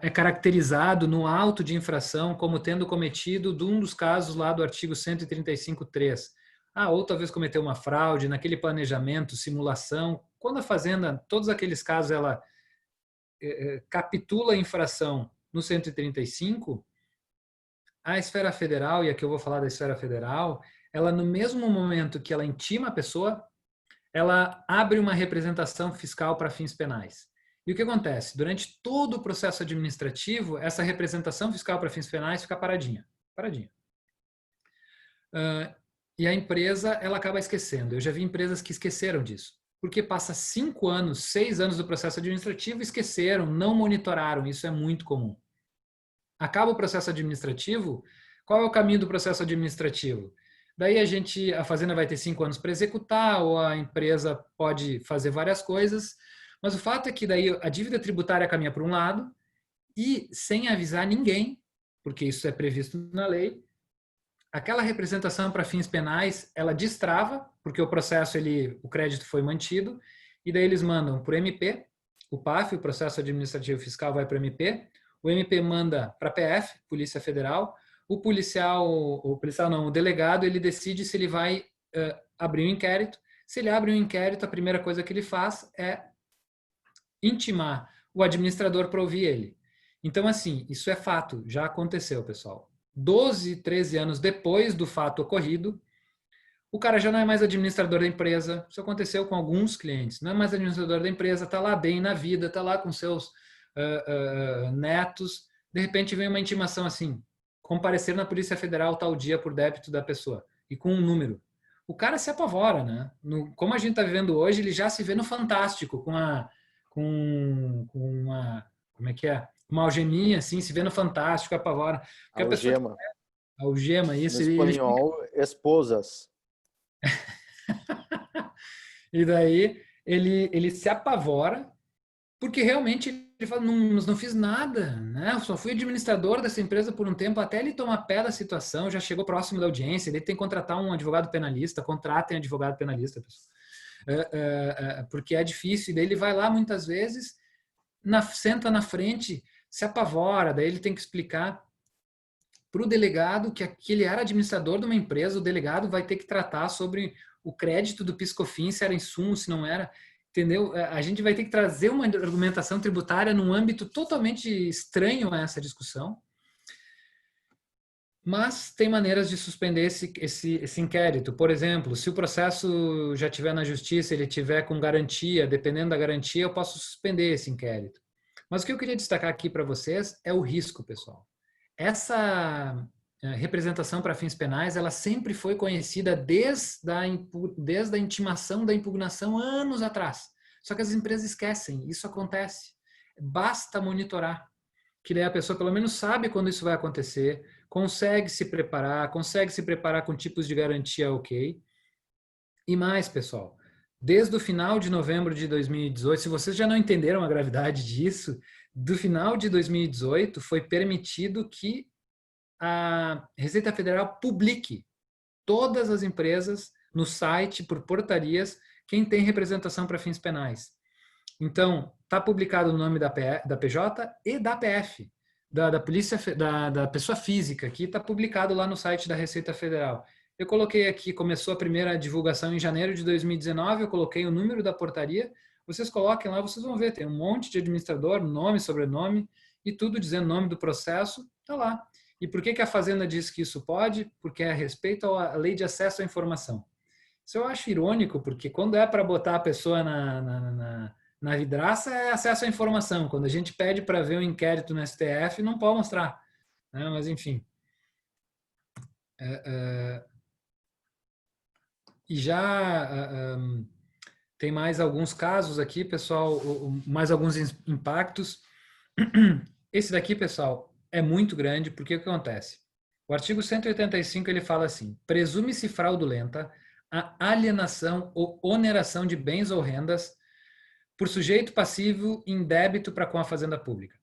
é caracterizado no auto de infração como tendo cometido um dos casos lá do artigo 135.3. Ou talvez cometeu uma fraude naquele planejamento, simulação. Quando a fazenda, todos aqueles casos, ela capitula a infração no 135, a esfera federal, e aqui eu vou falar da esfera federal, ela no mesmo momento que ela intima a pessoa, ela abre uma representação fiscal para fins penais. E o que acontece? Durante todo o processo administrativo, essa representação fiscal para fins penais fica paradinha. Paradinha. E a empresa, ela acaba esquecendo. Eu já vi empresas que esqueceram disso. Porque passa 5 anos, 6 anos do processo administrativo, esqueceram, não monitoraram. Isso é muito comum. Acaba o processo administrativo, qual é o caminho do processo administrativo? Daí a fazenda vai ter 5 anos para executar, ou a empresa pode fazer várias coisas, mas o fato é que daí a dívida tributária caminha para um lado e sem avisar ninguém, porque isso é previsto na lei, aquela representação para fins penais, ela destrava, porque o processo, o crédito foi mantido, e daí eles mandam para o MP, o PAF, o processo administrativo fiscal vai para o MP, o MP manda para a PF, Polícia Federal, o delegado, ele decide se ele vai abrir um inquérito. Se ele abre um inquérito, a primeira coisa que ele faz é intimar o administrador para ouvir ele. Então, assim, isso é fato, já aconteceu, pessoal. 12, 13 anos depois do fato ocorrido, o cara já não é mais administrador da empresa. Isso aconteceu com alguns clientes. Não é mais administrador da empresa, está lá bem na vida, está lá com seus netos. De repente vem uma intimação assim, comparecer na Polícia Federal tal dia por débito da pessoa, e com um número. O cara se apavora, né? Como a gente está vivendo hoje, ele já se vê no Fantástico, com uma, como é que é? Uma algeminha, assim, se vê no Fantástico, apavora. Porque algema. Algema, isso. No espanhol, esposas. E daí ele se apavora, porque realmente ele fala, não fiz nada, né? Eu só fui administrador dessa empresa por um tempo, até ele tomar pé da situação, já chegou próximo da audiência, ele tem que contratar um advogado penalista, contratem advogado penalista, pessoal. Porque é difícil, e daí ele vai lá muitas vezes, senta na frente, se apavora, daí ele tem que explicar para o delegado que ele era administrador de uma empresa, o delegado vai ter que tratar sobre o crédito do PIS/COFINS, se era insumo, se não era, entendeu? A gente vai ter que trazer uma argumentação tributária num âmbito totalmente estranho a essa discussão. Mas tem maneiras de suspender esse inquérito. Por exemplo, se o processo já estiver na justiça, ele estiver com garantia, dependendo da garantia, eu posso suspender esse inquérito. Mas o que eu queria destacar aqui para vocês é o risco, pessoal. Essa representação para fins penais, ela sempre foi conhecida desde a intimação da impugnação anos atrás. Só que as empresas esquecem, isso acontece. Basta monitorar, que daí a pessoa pelo menos sabe quando isso vai acontecer, consegue se preparar com tipos de garantia ok. E mais, pessoal, desde o final de novembro de 2018, se vocês já não entenderam a gravidade disso, do final de 2018 foi permitido que a Receita Federal publique todas as empresas no site, por portarias, quem tem representação para fins penais. Então, está publicado o nome da PJ e da PF, da polícia, da pessoa física, aqui está publicado lá no site da Receita Federal. Eu coloquei aqui, começou a primeira divulgação em janeiro de 2019, eu coloquei o número da portaria, vocês coloquem lá, vocês vão ver, tem um monte de administrador, nome, sobrenome, e tudo dizendo o nome do processo, está lá. E por que a Fazenda diz que isso pode? Porque é a respeito à lei de acesso à informação. Isso eu acho irônico, porque quando é para botar a pessoa na vidraça, é acesso à informação. Quando a gente pede para ver um inquérito no STF, não pode mostrar, né? Mas, enfim. E já tem mais alguns casos aqui, pessoal, mais alguns impactos. Esse daqui, pessoal, é muito grande, porque o que acontece? O artigo 185 ele fala assim: presume-se fraudulenta a alienação ou oneração de bens ou rendas por sujeito passivo em débito para com a fazenda pública.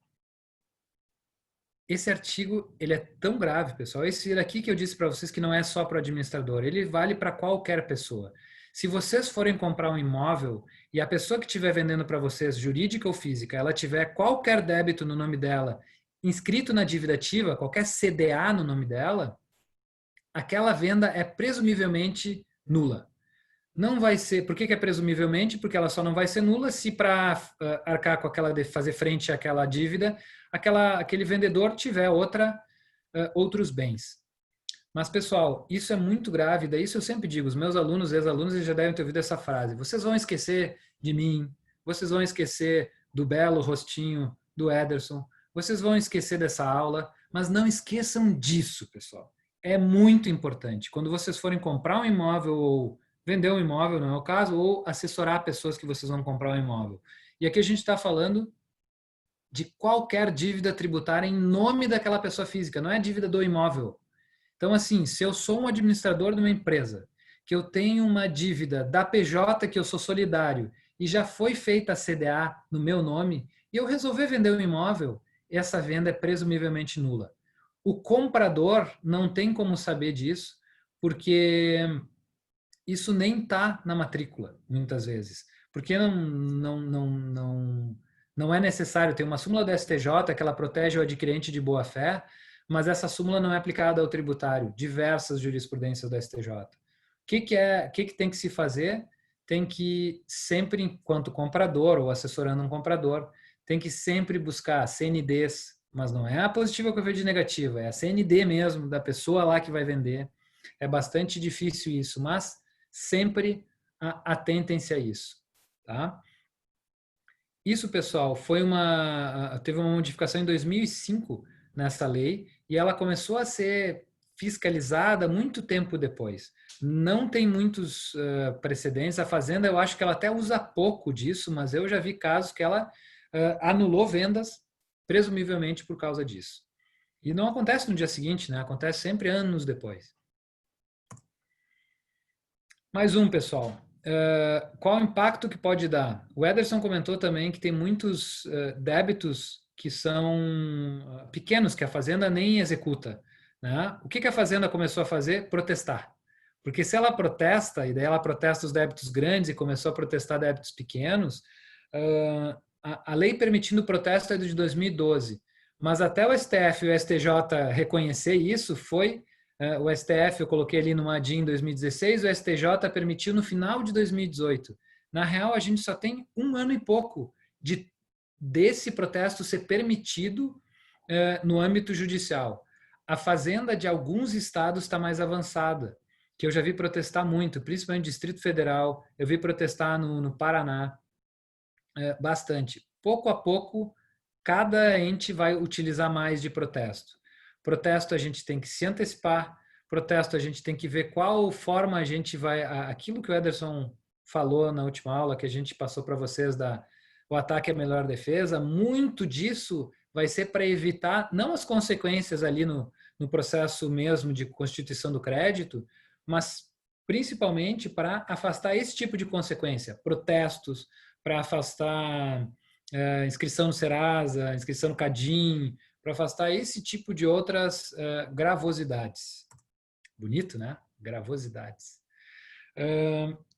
Esse artigo ele é tão grave, pessoal. Esse daqui que eu disse para vocês que não é só para o administrador, ele vale para qualquer pessoa. Se vocês forem comprar um imóvel e a pessoa que estiver vendendo para vocês, jurídica ou física, ela tiver qualquer débito no nome dela, inscrito na dívida ativa, qualquer CDA no nome dela, aquela venda é presumivelmente nula. Não vai ser, por que é presumivelmente? Porque ela só não vai ser nula se para arcar com aquela, fazer frente àquela dívida, aquele vendedor tiver outros bens. Mas, pessoal, isso é muito grave, daí isso eu sempre digo, os meus alunos, ex-alunos, eles já devem ter ouvido essa frase. Vocês vão esquecer de mim, vocês vão esquecer do belo rostinho do Ederson, vocês vão esquecer dessa aula, mas não esqueçam disso, pessoal. É muito importante. Quando vocês forem comprar um imóvel ou vender um imóvel, não é o caso, ou assessorar pessoas que vocês vão comprar um imóvel. E aqui a gente está falando de qualquer dívida tributária em nome daquela pessoa física, não é dívida do imóvel. Então, assim, se eu sou um administrador de uma empresa, que eu tenho uma dívida da PJ, que eu sou solidário, e já foi feita a CDA no meu nome, e eu resolver vender um imóvel, essa venda é presumivelmente nula. O comprador não tem como saber disso, porque isso nem está na matrícula, muitas vezes. Porque não é necessário ter uma súmula do STJ que ela protege o adquirente de boa-fé, mas essa súmula não é aplicada ao tributário, diversas jurisprudências do STJ. O que tem que se fazer? Tem que sempre, enquanto comprador ou assessorando um comprador, tem que sempre buscar CNDs, mas não é a positiva que eu vejo de negativa, é a CND mesmo, da pessoa lá que vai vender. É bastante difícil isso, mas sempre atentem-se a isso, tá? Isso, pessoal, teve uma modificação em 2005 nessa lei e ela começou a ser fiscalizada muito tempo depois. Não tem muitos precedentes. A Fazenda, eu acho que ela até usa pouco disso, mas eu já vi casos que ela anulou vendas, presumivelmente por causa disso. E não acontece no dia seguinte, né? Acontece sempre anos depois. Mais um, pessoal. Qual o impacto que pode dar? O Ederson comentou também que tem muitos débitos que são pequenos, que a Fazenda nem executa, né? O que a Fazenda começou a fazer? Protestar. Porque se ela protesta, e daí ela protesta os débitos grandes e começou a protestar débitos pequenos, a lei permitindo o protesto é de 2012. Mas até o STF e o STJ reconhecer isso foi o STF, eu coloquei ali no ADIM em 2016, o STJ permitiu no final de 2018. Na real, a gente só tem 1 ano e pouco desse protesto ser permitido no âmbito judicial. A Fazenda de alguns estados está mais avançada, que eu já vi protestar muito, principalmente no Distrito Federal, eu vi protestar no Paraná, bastante. Pouco a pouco, cada ente vai utilizar mais de protesto. Protesto a gente tem que se antecipar, protesto a gente tem que ver qual forma a gente vai... Aquilo que o Ederson falou na última aula, que a gente passou para vocês, o ataque é a melhor defesa, muito disso vai ser para evitar, não as consequências ali no processo mesmo de constituição do crédito, mas principalmente para afastar esse tipo de consequência, protestos, para afastar inscrição no Serasa, inscrição no Cadim, para afastar esse tipo de outras gravosidades. Bonito, né? Gravosidades.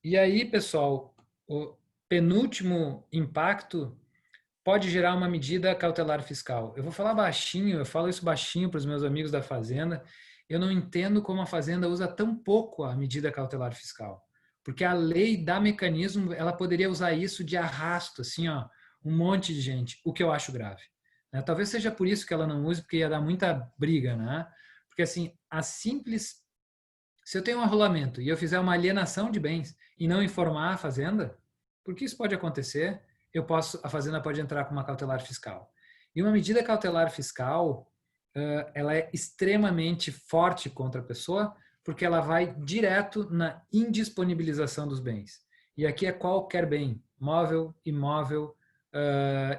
E aí, pessoal, o penúltimo impacto pode gerar uma medida cautelar fiscal. Eu vou falar baixinho, eu falo isso baixinho para os meus amigos da Fazenda. Eu não entendo como a Fazenda usa tão pouco a medida cautelar fiscal. Porque a lei dá mecanismo, ela poderia usar isso de arrasto, assim, ó, um monte de gente, o que eu acho grave. Né? Talvez seja por isso que ela não use, porque ia dar muita briga, né? Porque, assim, a simples Se eu tenho um arrolamento e eu fizer uma alienação de bens e não informar a fazenda, porque isso pode acontecer, a fazenda pode entrar com uma cautelar fiscal. E uma medida cautelar fiscal, ela é extremamente forte contra a pessoa, porque ela vai direto na indisponibilização dos bens. E aqui é qualquer bem, móvel, imóvel,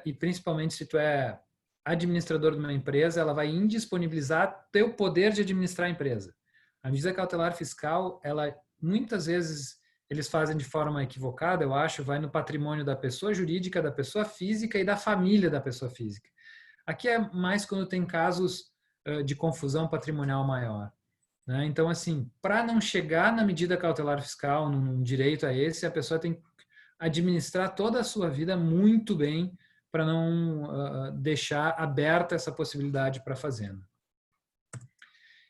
e principalmente se tu é administrador de uma empresa, ela vai indisponibilizar teu poder de administrar a empresa. A medida cautelar fiscal, ela muitas vezes eles fazem de forma equivocada, eu acho, vai no patrimônio da pessoa jurídica, da pessoa física e da família da pessoa física. Aqui é mais quando tem casos de confusão patrimonial maior. Né? Então, assim, para não chegar na medida cautelar fiscal, num direito a esse, a pessoa tem que administrar toda a sua vida muito bem para não deixar aberta essa possibilidade para a fazenda.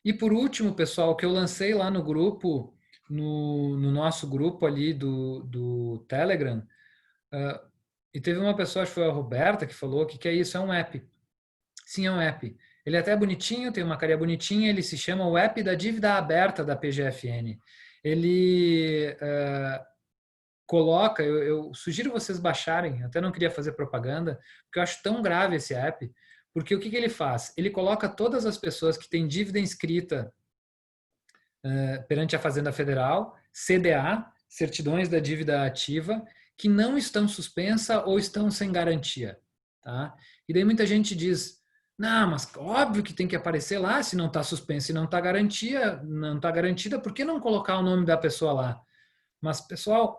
E por último, pessoal, que eu lancei lá no grupo, no nosso grupo ali do Telegram, e teve uma pessoa, acho que foi a Roberta, que falou que é isso, é um app. Sim, é um app. Ele é até bonitinho, tem uma carinha bonitinha, ele se chama o app da dívida aberta da PGFN. Ele coloca, eu sugiro vocês baixarem, até não queria fazer propaganda, porque eu acho tão grave esse app, porque o que ele faz? Ele coloca todas as pessoas que têm dívida inscrita perante a Fazenda Federal, CDA, certidões da dívida ativa, que não estão suspensa ou estão sem garantia. Tá? E daí muita gente diz, não, mas óbvio que tem que aparecer lá, se não está suspensa e não está garantida, por que não colocar o nome da pessoa lá? Mas, pessoal,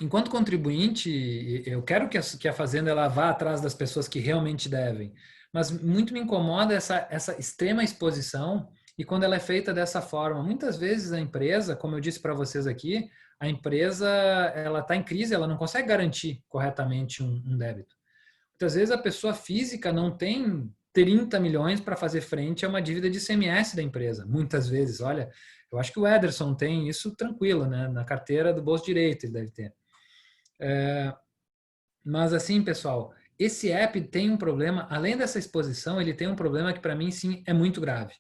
enquanto contribuinte, eu quero que a Fazenda ela vá atrás das pessoas que realmente devem, mas muito me incomoda essa extrema exposição e quando ela é feita dessa forma. Muitas vezes a empresa, como eu disse para vocês aqui, a empresa ela está em crise, ela não consegue garantir corretamente um débito. Muitas vezes a pessoa física não tem 30 milhões para fazer frente a uma dívida de ICMS da empresa. Muitas vezes, olha, eu acho que o Ederson tem isso tranquilo, né? Na carteira do Bolso Direito ele deve ter. Mas assim, pessoal, esse app tem um problema, além dessa exposição, ele tem um problema que para mim sim é muito grave.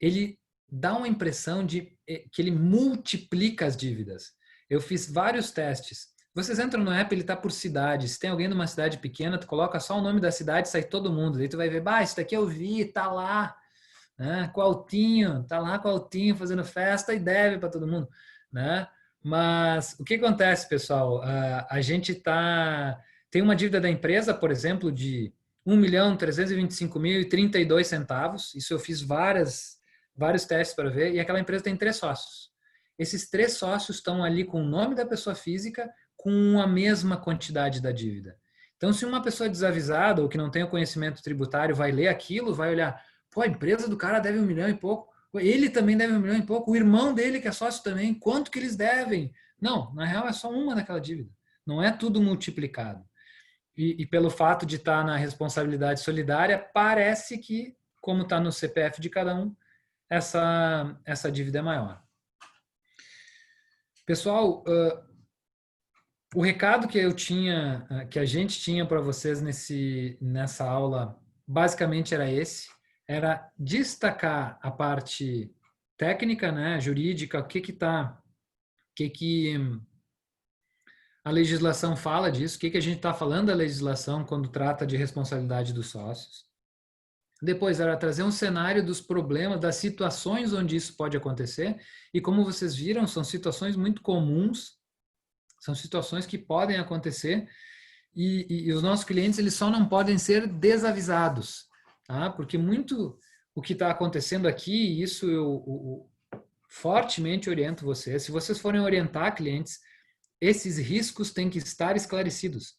Ele dá uma impressão de que ele multiplica as dívidas. Eu fiz vários testes. Vocês entram no app, ele está por cidade. Se tem alguém numa cidade pequena, tu coloca só o nome da cidade, sai todo mundo. Daí tu vai ver, isso daqui eu vi, tá lá, né? Com Altinho, tá lá com Altinho fazendo festa e deve para todo mundo, né? Mas o que acontece, pessoal? A gente tem uma dívida da empresa, por exemplo, de R$ 1.325.032. Isso eu fiz vários testes para ver, e aquela empresa tem 3 sócios. Esses 3 sócios estão ali com o nome da pessoa física com a mesma quantidade da dívida. Então, se uma pessoa desavisada ou que não tem o conhecimento tributário vai ler aquilo, vai olhar, pô, a empresa do cara deve 1 milhão e pouco, ele também deve 1 milhão e pouco, o irmão dele que é sócio também, quanto que eles devem? Não, na real é só uma daquela dívida. Não é tudo multiplicado. E pelo fato de estar na responsabilidade solidária, parece que, como está no CPF de cada um, essa dívida é maior. Pessoal, o recado que que a gente tinha para vocês nessa aula, basicamente era esse, era destacar a parte técnica, né, jurídica, o que a legislação fala disso, o que a gente está falando da legislação quando trata de responsabilidade dos sócios. Depois era trazer um cenário dos problemas, das situações onde isso pode acontecer, e como vocês viram, são situações muito comuns, são situações que podem acontecer, e os nossos clientes eles só não podem ser desavisados, tá? Porque muito o que está acontecendo aqui, isso eu fortemente oriento vocês, se vocês forem orientar clientes, esses riscos têm que estar esclarecidos.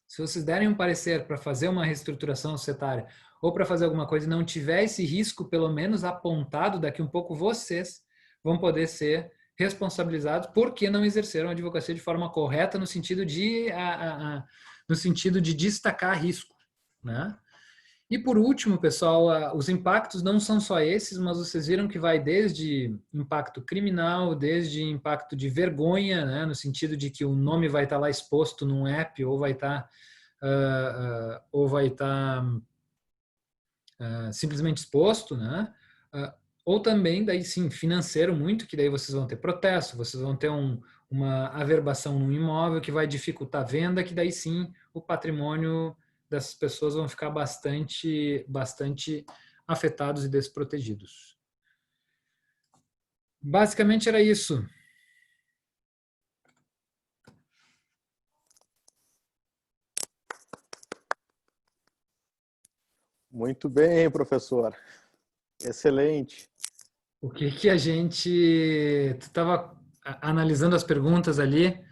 Se vocês derem um parecer para fazer uma reestruturação societária ou para fazer alguma coisa e não tiver esse risco pelo menos apontado, daqui um pouco vocês vão poder ser responsabilizados porque não exerceram a advocacia de forma correta no sentido de destacar risco, né? E por último, pessoal, os impactos não são só esses, mas vocês viram que vai desde impacto criminal, desde impacto de vergonha, né, no sentido de que o nome vai estar lá exposto num app ou vai estar simplesmente exposto, né? Ou também, daí sim, financeiro muito, que daí vocês vão ter protesto, vocês vão ter uma averbação no imóvel que vai dificultar a venda, que daí sim o patrimônio dessas pessoas vão ficar bastante afetados e desprotegidos. Basicamente era isso. Muito bem, professor. Excelente. O que que a gente... Tu estava analisando as perguntas ali.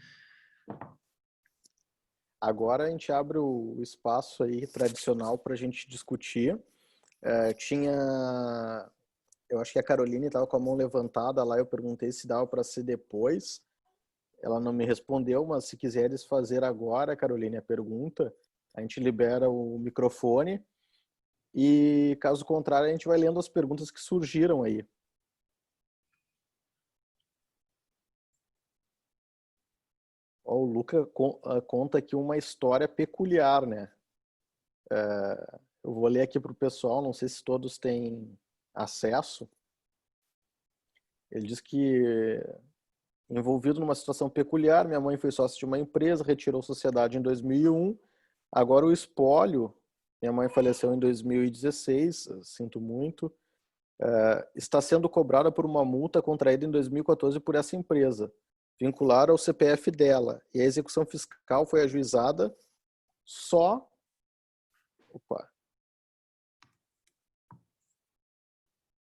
Agora a gente abre o espaço aí tradicional para a gente discutir. Eu acho que a Caroline estava com a mão levantada lá, eu perguntei se dava para ser depois. Ela não me respondeu, mas se quiseres fazer agora, Caroline, a pergunta, a gente libera o microfone e, caso contrário, a gente vai lendo as perguntas que surgiram aí. Ó, o Luca conta aqui uma história peculiar, né? Eu vou ler aqui para o pessoal, não sei se todos têm acesso. Ele diz que, envolvido numa situação peculiar, minha mãe foi sócia de uma empresa, retirou sociedade em 2001. Agora o espólio, minha mãe faleceu em 2016, sinto muito, está sendo cobrada por uma multa contraída em 2014 por essa empresa, vinculada ao CPF dela. E a execução fiscal foi ajuizada só... Opa!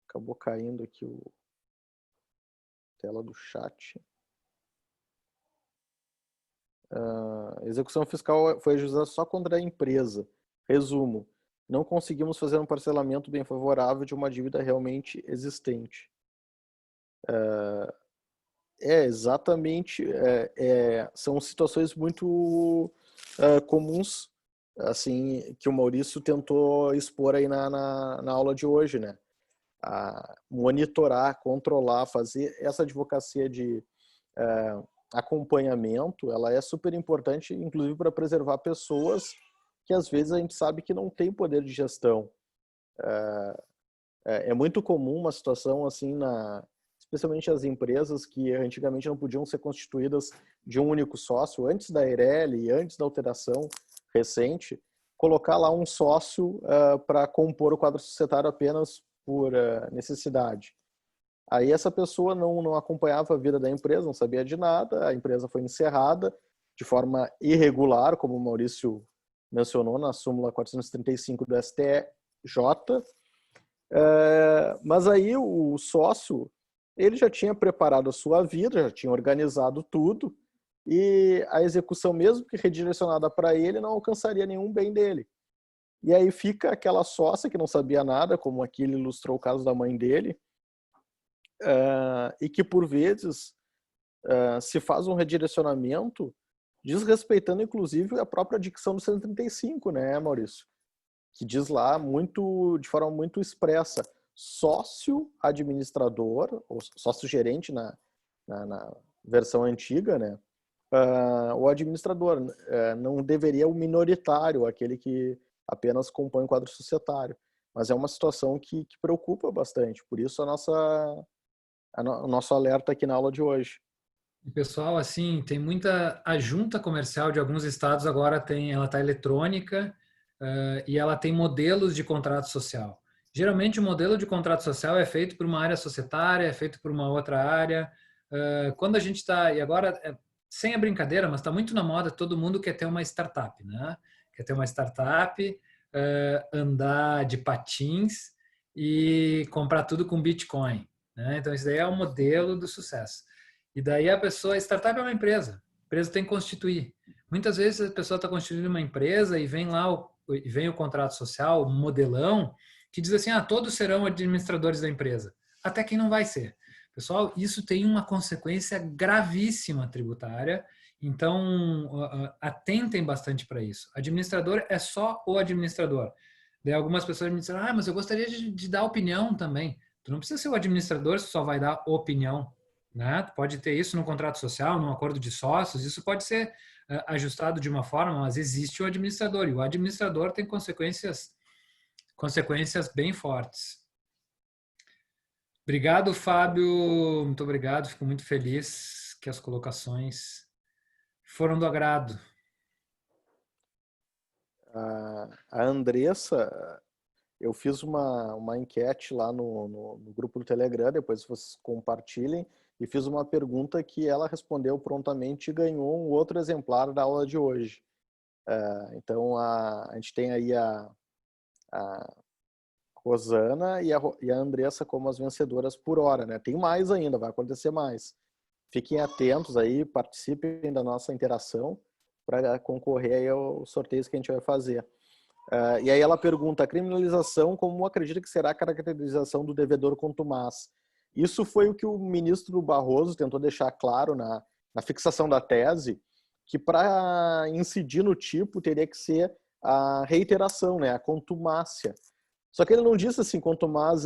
Acabou caindo aqui a tela do chat. A execução fiscal foi ajuizada só contra a empresa. Resumo: não conseguimos fazer um parcelamento bem favorável de uma dívida realmente existente. Exatamente. São situações muito comuns, assim, que o Maurício tentou expor aí na aula de hoje, né? Monitorar, controlar, fazer essa advocacia de acompanhamento, ela é super importante, inclusive para preservar pessoas que às vezes a gente sabe que não tem poder de gestão. É muito comum uma situação assim, especialmente as empresas que antigamente não podiam ser constituídas de um único sócio, antes da Eireli e antes da alteração recente, colocar lá um sócio para compor o quadro societário apenas por necessidade. Aí essa pessoa não acompanhava a vida da empresa, não sabia de nada, a empresa foi encerrada de forma irregular, como o Maurício mencionou na súmula 435 do STJ, mas aí o sócio, ele já tinha preparado a sua vida, já tinha organizado tudo, e a execução, mesmo que redirecionada para ele, não alcançaria nenhum bem dele. E aí fica aquela sócia que não sabia nada, como aqui ele ilustrou o caso da mãe dele, e que por vezes se faz um redirecionamento desrespeitando inclusive a própria dicção do 135, né, Maurício? Que diz lá de forma muito expressa, sócio administrador, ou sócio gerente na versão antiga, né? O administrador não deveria o minoritário, aquele que apenas compõe o quadro societário. Mas é uma situação que preocupa bastante, por isso o nosso alerta aqui na aula de hoje. O pessoal, assim, tem muita... A junta comercial de alguns estados agora ela está eletrônica e ela tem modelos de contrato social. Geralmente o modelo de contrato social é feito por uma área societária, é feito por uma outra área. Quando a gente está... E agora, sem a brincadeira, mas está muito na moda, todo mundo quer ter uma startup, né? Quer ter uma startup, andar de patins e comprar tudo com Bitcoin, né? Então, isso daí é o modelo do sucesso. E daí a startup é uma empresa. A empresa tem que constituir. Muitas vezes a pessoa está constituindo uma empresa e vem lá vem o contrato social, o modelão, que diz assim, todos serão administradores da empresa. Até quem não vai ser. Pessoal, isso tem uma consequência gravíssima tributária, então atentem bastante para isso. Administrador é só o administrador. Daí algumas pessoas me disseram, mas eu gostaria de dar opinião também. Tu não precisa ser o administrador, você só vai dar opinião. Né? Pode ter isso no contrato social, num acordo de sócios, isso pode ser ajustado de uma forma, mas existe o administrador, e o administrador tem consequências consequências bem fortes. Obrigado, Fábio. Muito obrigado. Fico muito feliz que as colocações foram do agrado. A Andressa, eu fiz uma enquete lá no grupo do Telegram, depois vocês compartilhem, e fiz uma pergunta que ela respondeu prontamente e ganhou um outro exemplar da aula de hoje. Então, a gente tem aí a Rosana e a Andressa como as vencedoras por hora, né? Tem mais ainda, vai acontecer mais. Fiquem atentos aí, participem da nossa interação para concorrer aí aos sorteios que a gente vai fazer. E aí ela pergunta, a criminalização, como acredita que será a caracterização do devedor contumaz? Isso foi o que o ministro Barroso tentou deixar claro na fixação da tese, que para incidir no tipo teria que ser a reiteração, né, a contumácia. Só que ele não disse assim, contumaz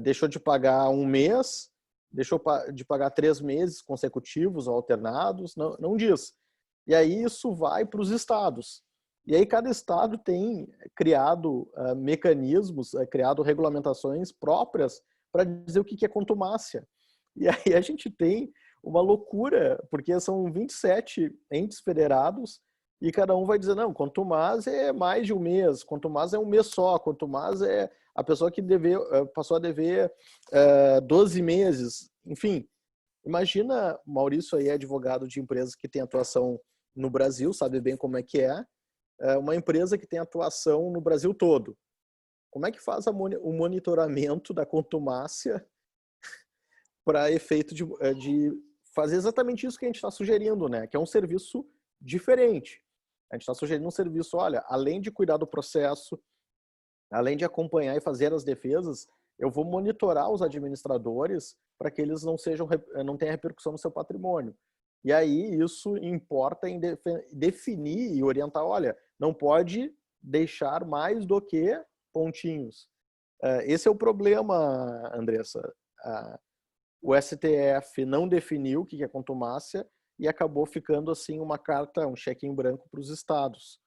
deixou de pagar um mês, deixou de pagar 3 meses consecutivos ou alternados, não diz. E aí isso vai para os estados. E aí cada estado tem criado mecanismos, criado regulamentações próprias para dizer o que é contumácia. E aí a gente tem uma loucura, porque são 27 entes federados e cada um vai dizer, não, contumaz é mais de um mês, contumaz é um mês só, contumaz é a pessoa que passou a dever 12 meses. Enfim, imagina, Maurício aí é advogado de empresas que tem atuação no Brasil, sabe bem como é que é, uma empresa que tem atuação no Brasil todo. Como é que faz o monitoramento da contumácia para efeito de fazer exatamente isso que a gente está sugerindo, né? Que é um serviço diferente. A gente está sugerindo um serviço, olha, além de cuidar do processo, além de acompanhar e fazer as defesas, eu vou monitorar os administradores para que eles não tenham repercussão no seu patrimônio. E aí isso importa em definir e orientar, olha, não pode deixar mais do que pontinhos. Esse é o problema, Andressa. O STF não definiu o que é contumácia e acabou ficando assim uma carta, um cheque em branco para os estados.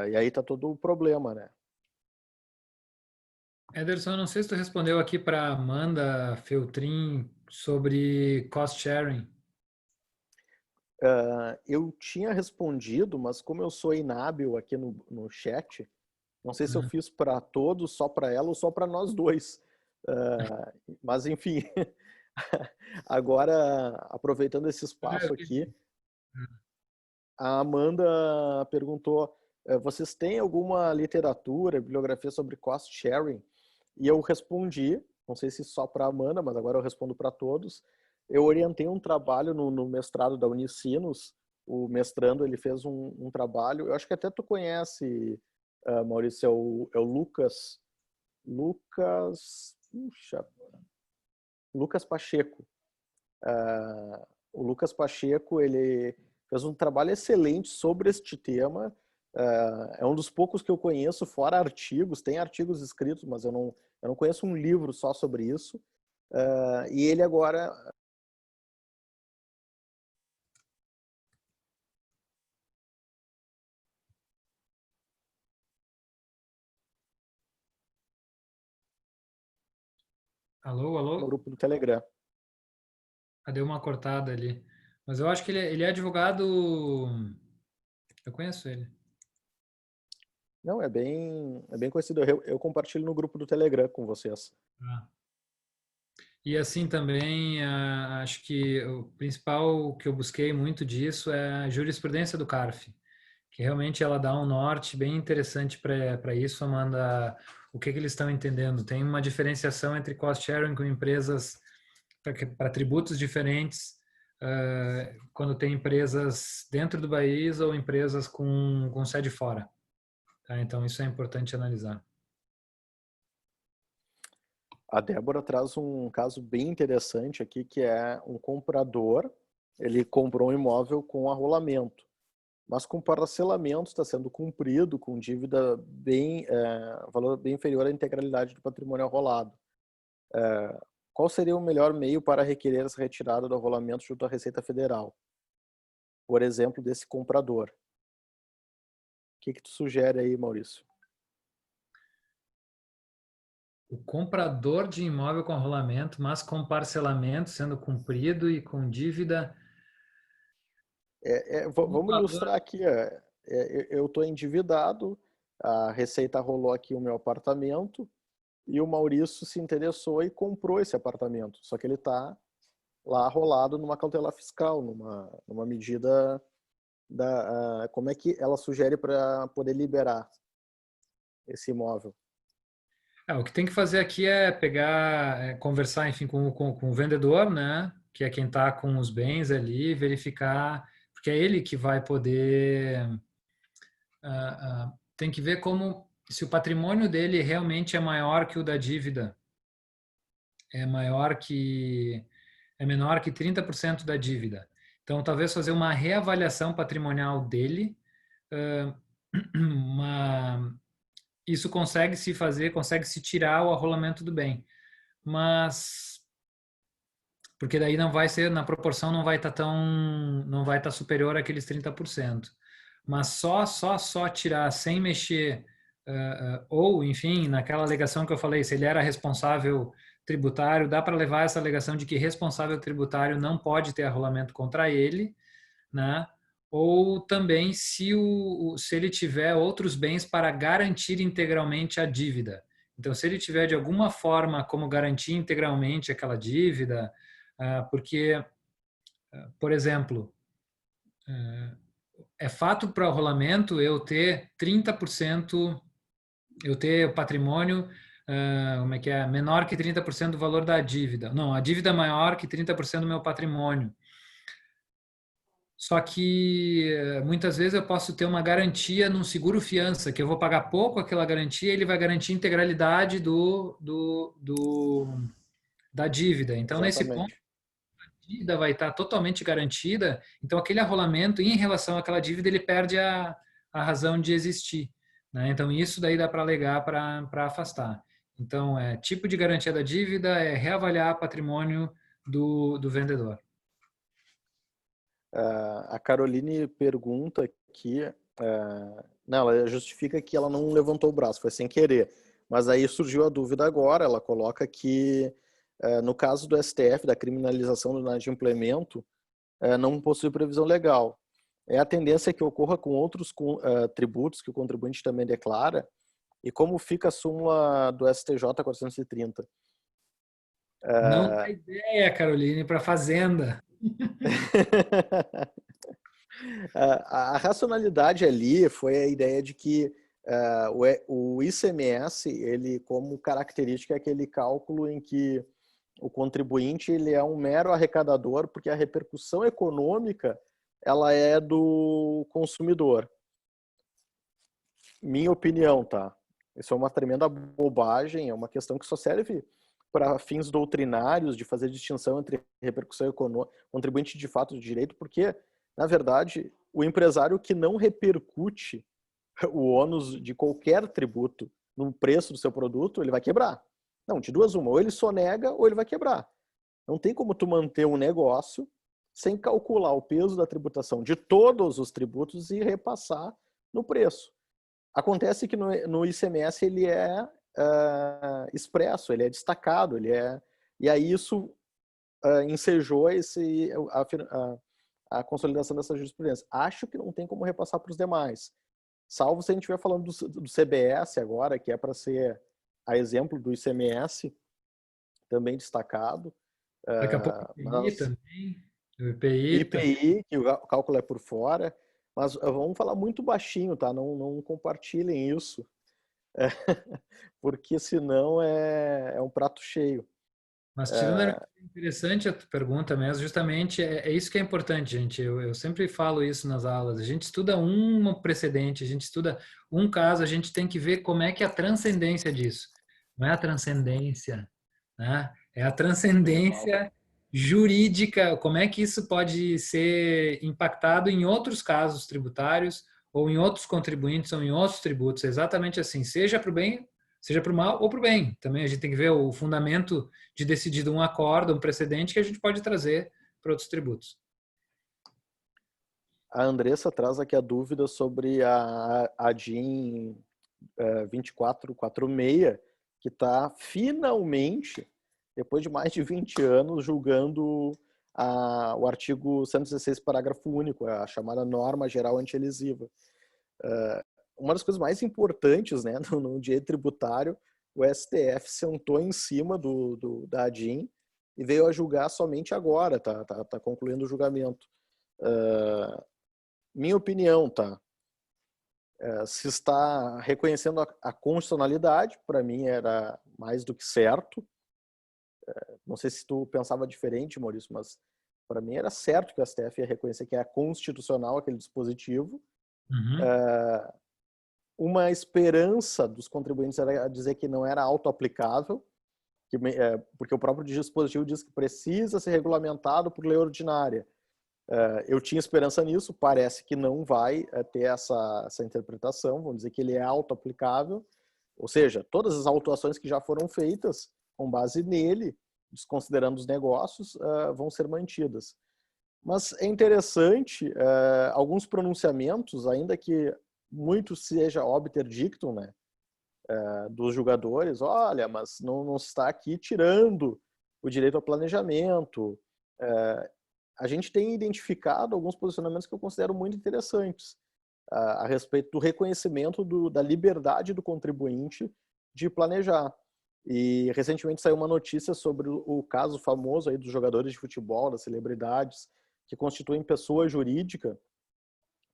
E aí está todo o problema, né? Ederson, não sei se tu respondeu aqui para Amanda Feltrin sobre cost sharing. Eu tinha respondido, mas como eu sou inábil aqui no chat, não sei se eu fiz para todos, só para ela ou só para nós dois. Mas enfim, agora aproveitando esse espaço aqui, a Amanda perguntou: vocês têm alguma literatura, bibliografia sobre cost sharing? E eu respondi, não sei se só para a Amanda, mas agora eu respondo para todos. Eu orientei um trabalho no mestrado da Unicinos. O mestrando ele fez um trabalho, eu acho que até tu conhece, Maurício, é o Lucas Pacheco. O Lucas Pacheco ele fez um trabalho excelente sobre este tema. É um dos poucos que eu conheço, fora artigos. Tem artigos escritos, mas eu não conheço um livro só sobre isso. E ele agora... Alô, no alô? grupo do Telegram. Deu uma cortada ali. Mas eu acho que ele é advogado. Eu conheço ele. Não, é bem conhecido. Eu compartilho no grupo do Telegram com vocês. Ah. E assim também, acho que o principal que eu busquei muito disso é a jurisprudência do CARF, que realmente ela dá um norte bem interessante para isso, Amanda. O que eles estão entendendo? Tem uma diferenciação entre cost sharing com empresas para tributos diferentes, quando tem empresas dentro do país ou empresas com sede fora. Tá? Então, isso é importante analisar. A Débora traz um caso bem interessante aqui, que é um comprador, ele comprou um imóvel com arrolamento, mas com parcelamento está sendo cumprido, com dívida valor bem inferior à integralidade do patrimônio arrolado. Qual seria o melhor meio para requerer essa retirada do arrolamento junto à Receita Federal? Por exemplo, desse comprador. O que tu sugere aí, Maurício? O comprador de imóvel com arrolamento, mas com parcelamento sendo cumprido e com dívida. O Vamos valor. ilustrar aqui. Eu estou endividado, a Receita rolou aqui o meu apartamento e o Maurício se interessou e comprou esse apartamento. Só que ele está lá rolado numa cautela fiscal, numa medida como é que ela sugere para poder liberar esse imóvel? O que tem que fazer aqui é pegar, conversar, enfim, com o vendedor, né? Que é quem está com os bens ali, verificar, porque é ele que vai poder. Tem que ver como, se o patrimônio dele realmente é maior que o da dívida, é maior que, é menor que 30% da dívida. Então, talvez fazer uma reavaliação patrimonial dele, ah, isso consegue se fazer, consegue se tirar o arrolamento do bem, mas porque daí não vai ser, na proporção não vai estar não vai estar superior àqueles 30%. Mas só tirar sem mexer, ou enfim, naquela alegação que eu falei, se ele era responsável tributário, dá para levar essa alegação de que responsável tributário não pode ter arrolamento contra ele, né? Ou também se ele tiver outros bens para garantir integralmente a dívida. Então, se ele tiver de alguma forma como garantir integralmente aquela dívida, porque, por exemplo, é fato para o rolamento eu ter 30%, eu ter o patrimônio, como é que é, menor que 30% do valor da dívida. Não, a dívida é maior que 30% do meu patrimônio. Só que muitas vezes eu posso ter uma garantia num seguro fiança, que eu vou pagar pouco aquela garantia, ele vai garantir a integralidade da dívida. Então, nesse ponto, Exatamente. a dívida vai estar totalmente garantida, então aquele arrolamento em relação àquela dívida, ele perde a razão de existir, né? Então, isso daí dá para alegar para afastar. Então, tipo de garantia da dívida é reavaliar patrimônio do vendedor. A Caroline pergunta aqui, não, ela justifica que ela não levantou o braço, foi sem querer. Mas aí surgiu a dúvida agora, ela coloca que no caso do STF, da criminalização do inadimplemento, não possui previsão legal. É a tendência que ocorra com outros tributos que o contribuinte também declara, e como fica a súmula do STJ 430. Não dá ideia, Caroline, para fazenda. A racionalidade ali foi a ideia de que o ICMS, ele como característica é aquele cálculo em que o contribuinte ele é um mero arrecadador, porque a repercussão econômica ela é do consumidor. Minha opinião, tá? Isso é uma tremenda bobagem, é uma questão que só serve para fins doutrinários, de fazer distinção entre repercussão econômica, contribuinte de fato de direito, porque, na verdade, o empresário que não repercute o ônus de qualquer tributo no preço do seu produto, ele vai quebrar. Não, de duas uma, ou ele sonega ou ele vai quebrar. Não tem como tu manter um negócio sem calcular o peso da tributação de todos os tributos e repassar no preço. Acontece que no ICMS ele é expresso, ele é destacado, e aí isso ensejou a consolidação dessa jurisprudência. Acho que não tem como repassar para os demais, salvo se a gente estiver falando do CBS agora, que é para ser a exemplo do ICMS, também destacado. Daqui a pouco o IPI Mas também. O IPI também. IPI, que o cálculo é por fora, mas vamos falar muito baixinho, tá? Não compartilhem isso, porque senão é um prato cheio. Mas tirando interessante a tua pergunta mesmo, justamente é isso que é importante, gente. Eu sempre falo isso nas aulas. A gente estuda um precedente, a gente estuda um caso, a gente tem que ver como é que é a transcendência disso. Não é a transcendência, né? É a transcendência jurídica, como é que isso pode ser impactado em outros casos tributários ou em outros contribuintes ou em outros tributos. É exatamente assim, seja para o bem, seja para o mal ou para o bem. Também a gente tem que ver o fundamento de decidido um acordo, um precedente que a gente pode trazer para outros tributos. A Andressa traz aqui a dúvida sobre a DIN 2446, que está finalmente, depois de mais de 20 anos, julgando o artigo 116, parágrafo único, a chamada norma geral antielesiva. Uma das coisas mais importantes, né, no direito tributário, o STF sentou em cima da ADIM e veio a julgar somente agora, tá concluindo o julgamento. Minha opinião, tá? Se está reconhecendo a constitucionalidade, para mim era mais do que certo. Não sei se tu pensava diferente, Maurício, mas para mim era certo que o STF ia reconhecer que é constitucional aquele dispositivo. Uhum. Uma esperança dos contribuintes era dizer que não era auto-aplicável, porque o próprio dispositivo diz que precisa ser regulamentado por lei ordinária. Eu tinha esperança nisso, parece que não vai ter essa interpretação, vamos dizer que ele é auto-aplicável, ou seja, todas as autuações que já foram feitas com base nele, desconsiderando os negócios, vão ser mantidas. Mas é interessante, alguns pronunciamentos, ainda que muito seja obter dictum, né, dos julgadores, olha, mas não está aqui tirando o direito ao planejamento. A gente tem identificado alguns posicionamentos que eu considero muito interessantes a respeito do reconhecimento da liberdade do contribuinte de planejar. E recentemente saiu uma notícia sobre o caso famoso aí dos jogadores de futebol, das celebridades, que constituem pessoa jurídica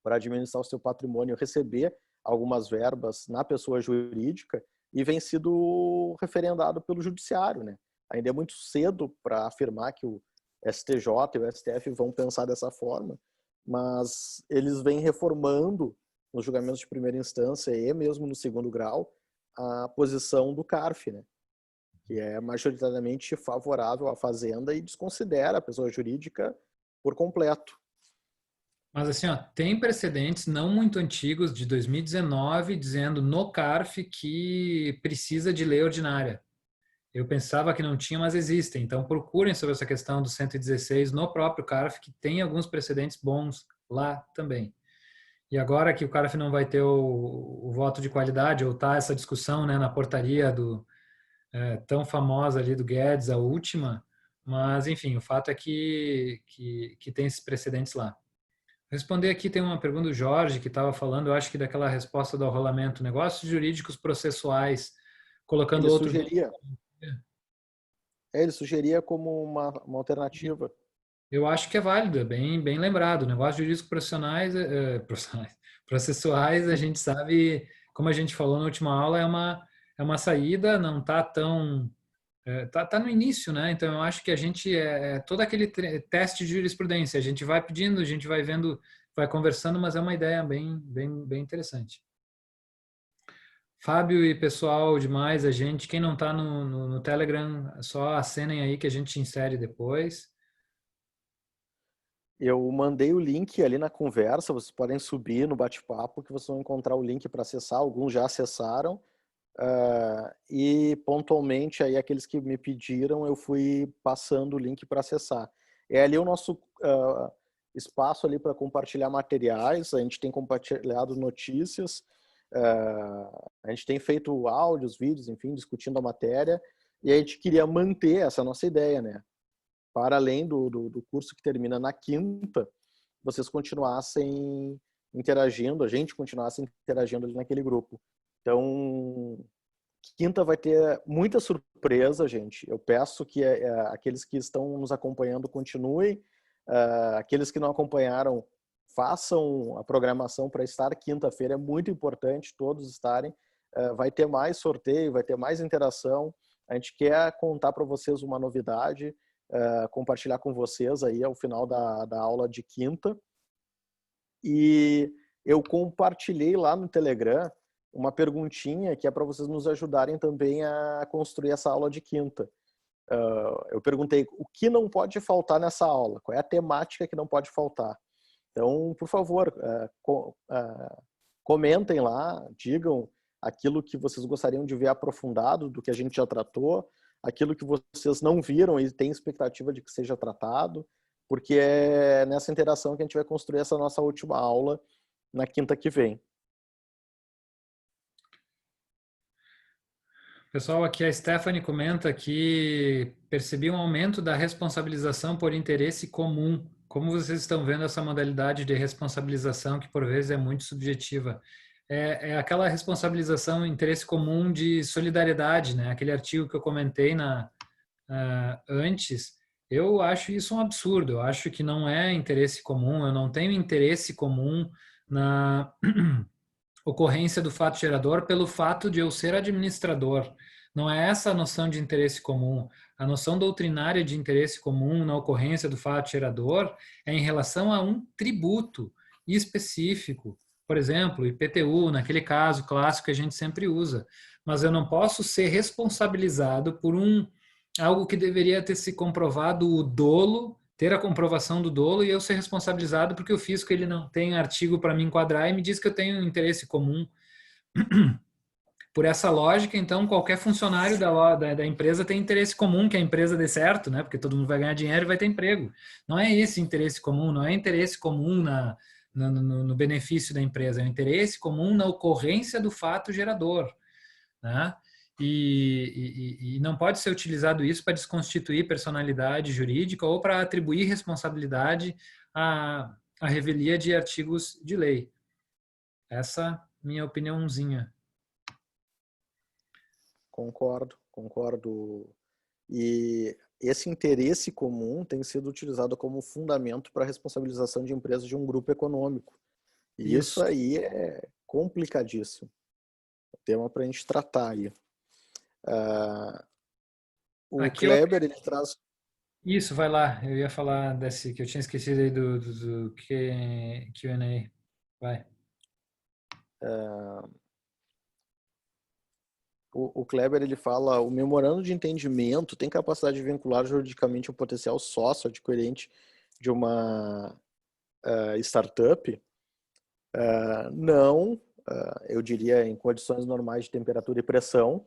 para administrar o seu patrimônio, receber algumas verbas na pessoa jurídica e vem sido referendado pelo judiciário, né? Ainda é muito cedo para afirmar que o STJ e o STF vão pensar dessa forma, mas eles vêm reformando nos julgamentos de primeira instância e mesmo no segundo grau a posição do CARF, né? Que é majoritariamente favorável à fazenda e desconsidera a pessoa jurídica por completo. Mas assim, ó, tem precedentes não muito antigos, de 2019, dizendo no CARF que precisa de lei ordinária. Eu pensava que não tinha, mas existem. Então procurem sobre essa questão do 116 no próprio CARF, que tem alguns precedentes bons lá também. E agora que o CARF não vai ter o voto de qualidade, ou tá essa discussão, né, na portaria tão famosa ali do Guedes, a última, mas enfim, o fato é que tem esses precedentes lá. Responder aqui, tem uma pergunta do Jorge, que estava falando, eu acho que daquela resposta do arrolamento, negócios jurídicos processuais, colocando Ele outro... sugeria, ele sugeria como uma alternativa. Eu acho que é válido, é bem lembrado. Negócios jurídicos profissionais, processuais, a gente sabe, como a gente falou na última aula, é uma saída, não está tão... tá no início, né? Então eu acho que a gente todo aquele teste de jurisprudência, a gente vai pedindo, a gente vai vendo, vai conversando, mas é uma ideia bem interessante. Fábio e pessoal demais, a gente, quem não está no Telegram, só acenem aí que a gente insere depois. Eu mandei o link ali na conversa, vocês podem subir no bate-papo que vocês vão encontrar o link para acessar, alguns já acessaram, e pontualmente aí aqueles que me pediram eu fui passando o link para acessar. É ali o nosso espaço ali para compartilhar materiais, a gente tem compartilhado notícias, a gente tem feito áudios, vídeos, enfim, discutindo a matéria, e a gente queria manter essa nossa ideia, né? Para além do curso que termina na quinta, vocês continuassem interagindo, a gente continuasse interagindo ali naquele grupo. Então, quinta vai ter muita surpresa, gente. Eu peço que aqueles que estão nos acompanhando continuem, aqueles que não acompanharam façam a programação para estar quinta-feira, é muito importante todos estarem. Vai ter mais sorteio, vai ter mais interação. A gente quer contar para vocês uma novidade, compartilhar com vocês aí ao final da aula de quinta. E eu compartilhei lá no Telegram uma perguntinha que é para vocês nos ajudarem também a construir essa aula de quinta. Eu perguntei o que não pode faltar nessa aula, qual é a temática que não pode faltar. Então, por favor, comentem lá, digam aquilo que vocês gostariam de ver aprofundado do que a gente já tratou, aquilo que vocês não viram e têm expectativa de que seja tratado, porque é nessa interação que a gente vai construir essa nossa última aula na quinta que vem. Pessoal, aqui a Stephanie comenta que percebi um aumento da responsabilização por interesse comum. Como vocês estão vendo essa modalidade de responsabilização que por vezes é muito subjetiva? É aquela responsabilização interesse comum de solidariedade, né? Aquele artigo que eu comentei antes. Eu acho isso um absurdo. Eu acho que não é interesse comum. Eu não tenho interesse comum na ocorrência do fato gerador pelo fato de eu ser administrador. Não é essa a noção de interesse comum. A noção doutrinária de interesse comum na ocorrência do fato gerador é em relação a um tributo específico. Por exemplo, IPTU, naquele caso clássico que a gente sempre usa. Mas eu não posso ser responsabilizado por algo que deveria ter se comprovado o dolo, ter a comprovação do dolo e eu ser responsabilizado porque o fisco ele não tem artigo para me enquadrar e me diz que eu tenho um interesse comum. Por essa lógica, então, qualquer funcionário da empresa tem interesse comum que a empresa dê certo, né? Porque todo mundo vai ganhar dinheiro e vai ter emprego. Não é esse interesse comum, não é interesse comum no benefício da empresa, é um interesse comum na ocorrência do fato gerador, né? E não pode ser utilizado isso para desconstituir personalidade jurídica ou para atribuir responsabilidade à revelia de artigos de lei. Essa minha opiniãozinha. Concordo. E esse interesse comum tem sido utilizado como fundamento para a responsabilização de empresas de um grupo econômico. E isso Isso. aí é complicadíssimo. Tema para a gente tratar aí. O Aqui eu... Kleber, ele traz... Isso, vai lá. Eu ia falar desse que eu tinha esquecido aí do Q&A. Vai. O Kleber, ele fala, o memorando de entendimento tem capacidade de vincular juridicamente o potencial sócio adquirente de uma startup? Não, eu diria em condições normais de temperatura e pressão.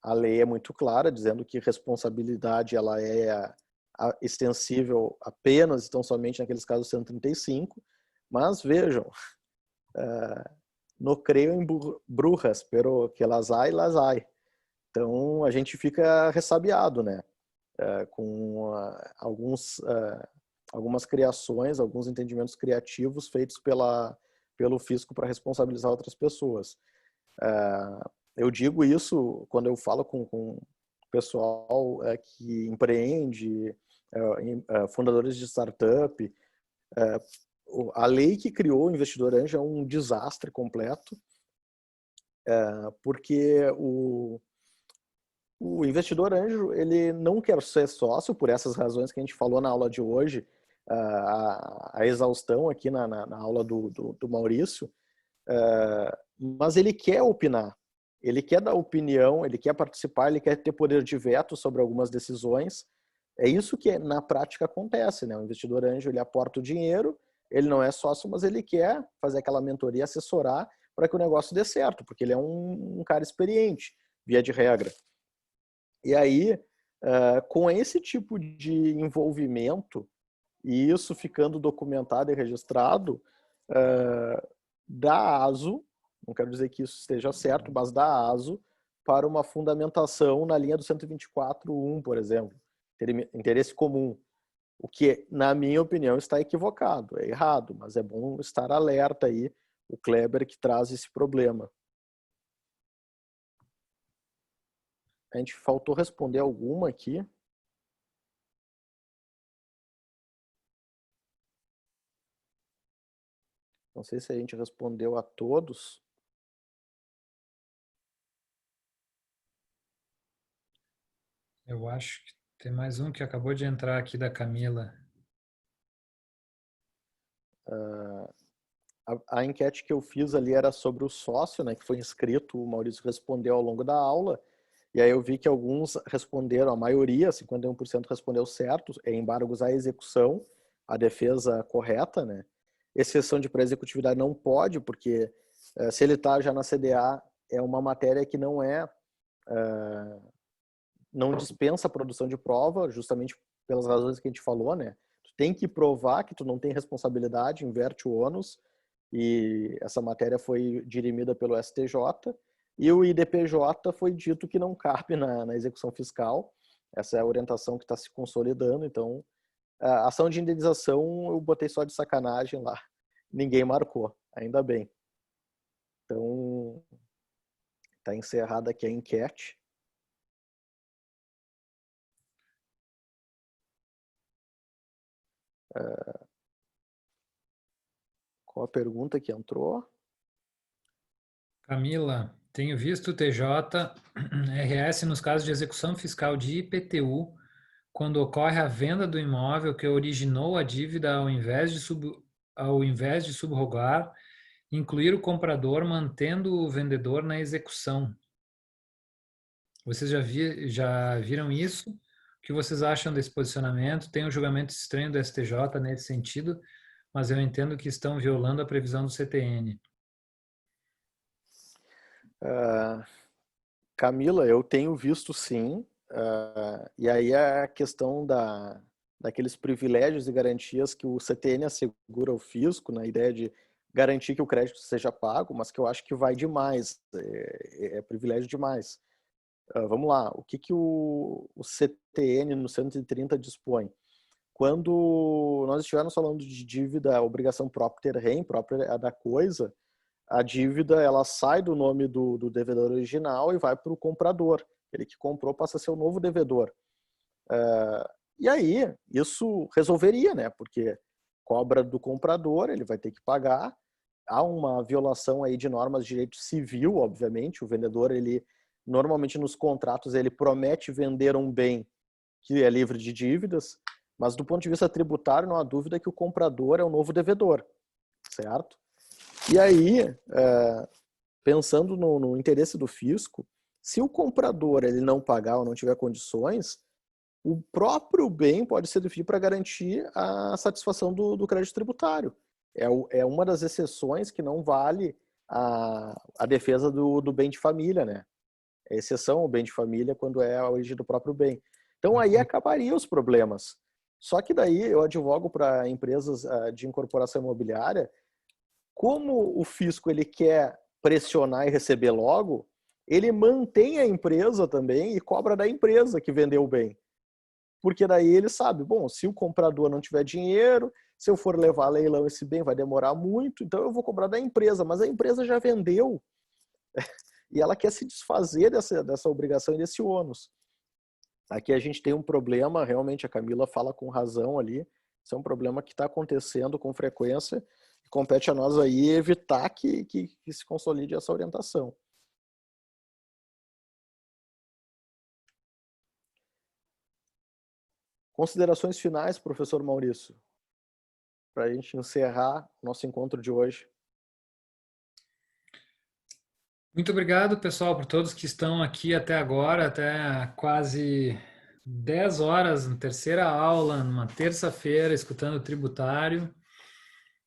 A lei é muito clara, dizendo que responsabilidade ela é extensível apenas, então somente naqueles casos 135, mas vejam, no creio em brujas, pero que las hay, las hay. Então a gente fica ressabiado, né? Com algumas criações, alguns entendimentos criativos feitos pelo fisco para responsabilizar outras pessoas. Eu digo isso quando eu falo com pessoal que empreende, fundadores de startup. A lei que criou o investidor anjo é um desastre completo, porque o investidor anjo ele não quer ser sócio por essas razões que a gente falou na aula de hoje, a exaustão aqui na aula do Maurício, mas ele quer opinar, ele quer dar opinião, ele quer participar, ele quer ter poder de veto sobre algumas decisões. É isso que na prática acontece, né? O investidor anjo ele aporta o dinheiro, ele não é sócio, mas ele quer fazer aquela mentoria, assessorar para que o negócio dê certo, porque ele é um cara experiente, via de regra. E aí, com esse tipo de envolvimento, e isso ficando documentado e registrado, dá aso, não quero dizer que isso esteja certo, mas dá aso para uma fundamentação na linha do 124.1, por exemplo, interesse comum, o que, na minha opinião, está equivocado, é errado, mas é bom estar alerta aí, o Kleber que traz esse problema. A gente faltou responder alguma aqui. Não sei se a gente respondeu a todos. Eu acho que tem mais um que acabou de entrar aqui da Camila. A enquete que eu fiz ali era sobre o sócio, né, que foi inscrito, o Maurício respondeu ao longo da aula, e aí eu vi que alguns responderam, a maioria, 51% respondeu certo, embargos à execução, a defesa correta, né? Exceção de pré-executividade não pode, porque se ele está já na CDA, é uma matéria que não dispensa a produção de prova, justamente pelas razões que a gente falou, né? Tu tem que provar que tu não tem responsabilidade, inverte o ônus, e essa matéria foi dirimida pelo STJ. E o IDPJ foi dito que não cabe na execução fiscal. Essa é a orientação que está se consolidando. Então, a ação de indenização eu botei só de sacanagem lá. Ninguém marcou, ainda bem. Então, está encerrada aqui a enquete. Qual a pergunta que entrou? Camila, tenho visto o TJ, RS nos casos de execução fiscal de IPTU, quando ocorre a venda do imóvel que originou a dívida ao invés de subrogar, incluir o comprador mantendo o vendedor na execução. Vocês já viram isso? O que vocês acham desse posicionamento? Tem um julgamento estranho do STJ nesse sentido, mas eu entendo que estão violando a previsão do CTN. Camila, eu tenho visto sim. E aí é a questão daqueles privilégios e garantias que o CTN assegura ao fisco, na ideia de garantir que o crédito seja pago, mas que eu acho que vai demais, é privilégio demais. Vamos lá, o que o CTN no 130 dispõe? Quando nós estivermos falando de dívida, obrigação própria ter rem, própria da coisa, a dívida ela sai do nome do devedor original e vai para o comprador. Ele que comprou passa a ser o novo devedor. E aí, isso resolveria, né? Porque cobra do comprador, ele vai ter que pagar. Há uma violação aí de normas de direito civil, obviamente. O vendedor, ele normalmente nos contratos, ele promete vender um bem que é livre de dívidas, mas do ponto de vista tributário, não há dúvida que o comprador é o novo devedor, certo? E aí, pensando no interesse do fisco, se o comprador ele não pagar ou não tiver condições, o próprio bem pode ser definido para garantir a satisfação do crédito tributário. É uma das exceções que não vale a defesa do bem de família, né? É exceção o bem de família quando é a origem do próprio bem. Então aí acabaria os problemas. Só que daí eu advogo para empresas de incorporação imobiliária, como o fisco ele quer pressionar e receber logo, ele mantém a empresa também e cobra da empresa que vendeu o bem. Porque daí ele sabe, bom, se o comprador não tiver dinheiro, se eu for levar a leilão esse bem vai demorar muito, então eu vou cobrar da empresa, mas a empresa já vendeu e ela quer se desfazer dessa obrigação e desse ônus. Aqui a gente tem um problema, realmente a Camila fala com razão ali, isso é um problema que está acontecendo com frequência e compete a nós aí evitar que se consolide essa orientação. Considerações finais, professor Maurício, para a gente encerrar nosso encontro de hoje. Muito obrigado, pessoal, por todos que estão aqui até agora, até quase 10 horas, na terceira aula, numa terça-feira, escutando o tributário,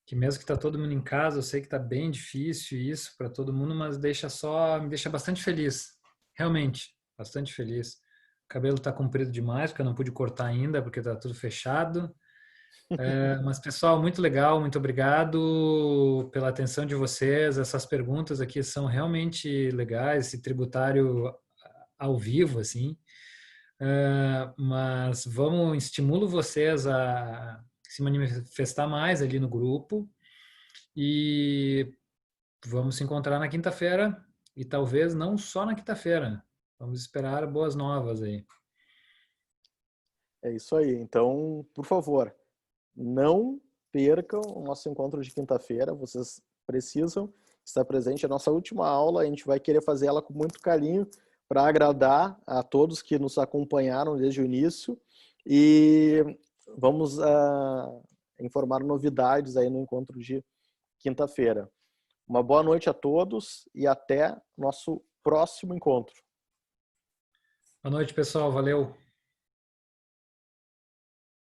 que mesmo que está todo mundo em casa, eu sei que está bem difícil isso para todo mundo, mas me deixa bastante feliz, realmente, bastante feliz. O cabelo está comprido demais, porque eu não pude cortar ainda, porque está tudo fechado. Mas, pessoal, muito legal, muito obrigado pela atenção de vocês. Essas perguntas aqui são realmente legais, esse tributário ao vivo, assim. Mas estimulo vocês a se manifestar mais ali no grupo e vamos se encontrar na quinta-feira e talvez não só na quinta-feira. Vamos esperar boas novas aí. É isso aí. Então, por favor, não percam o nosso encontro de quinta-feira. Vocês precisam estar presente. É a nossa última aula. A gente vai querer fazer ela com muito carinho para agradar a todos que nos acompanharam desde o início. E vamos informar novidades aí no encontro de quinta-feira. Uma boa noite a todos e até nosso próximo encontro. Boa noite, pessoal. Valeu.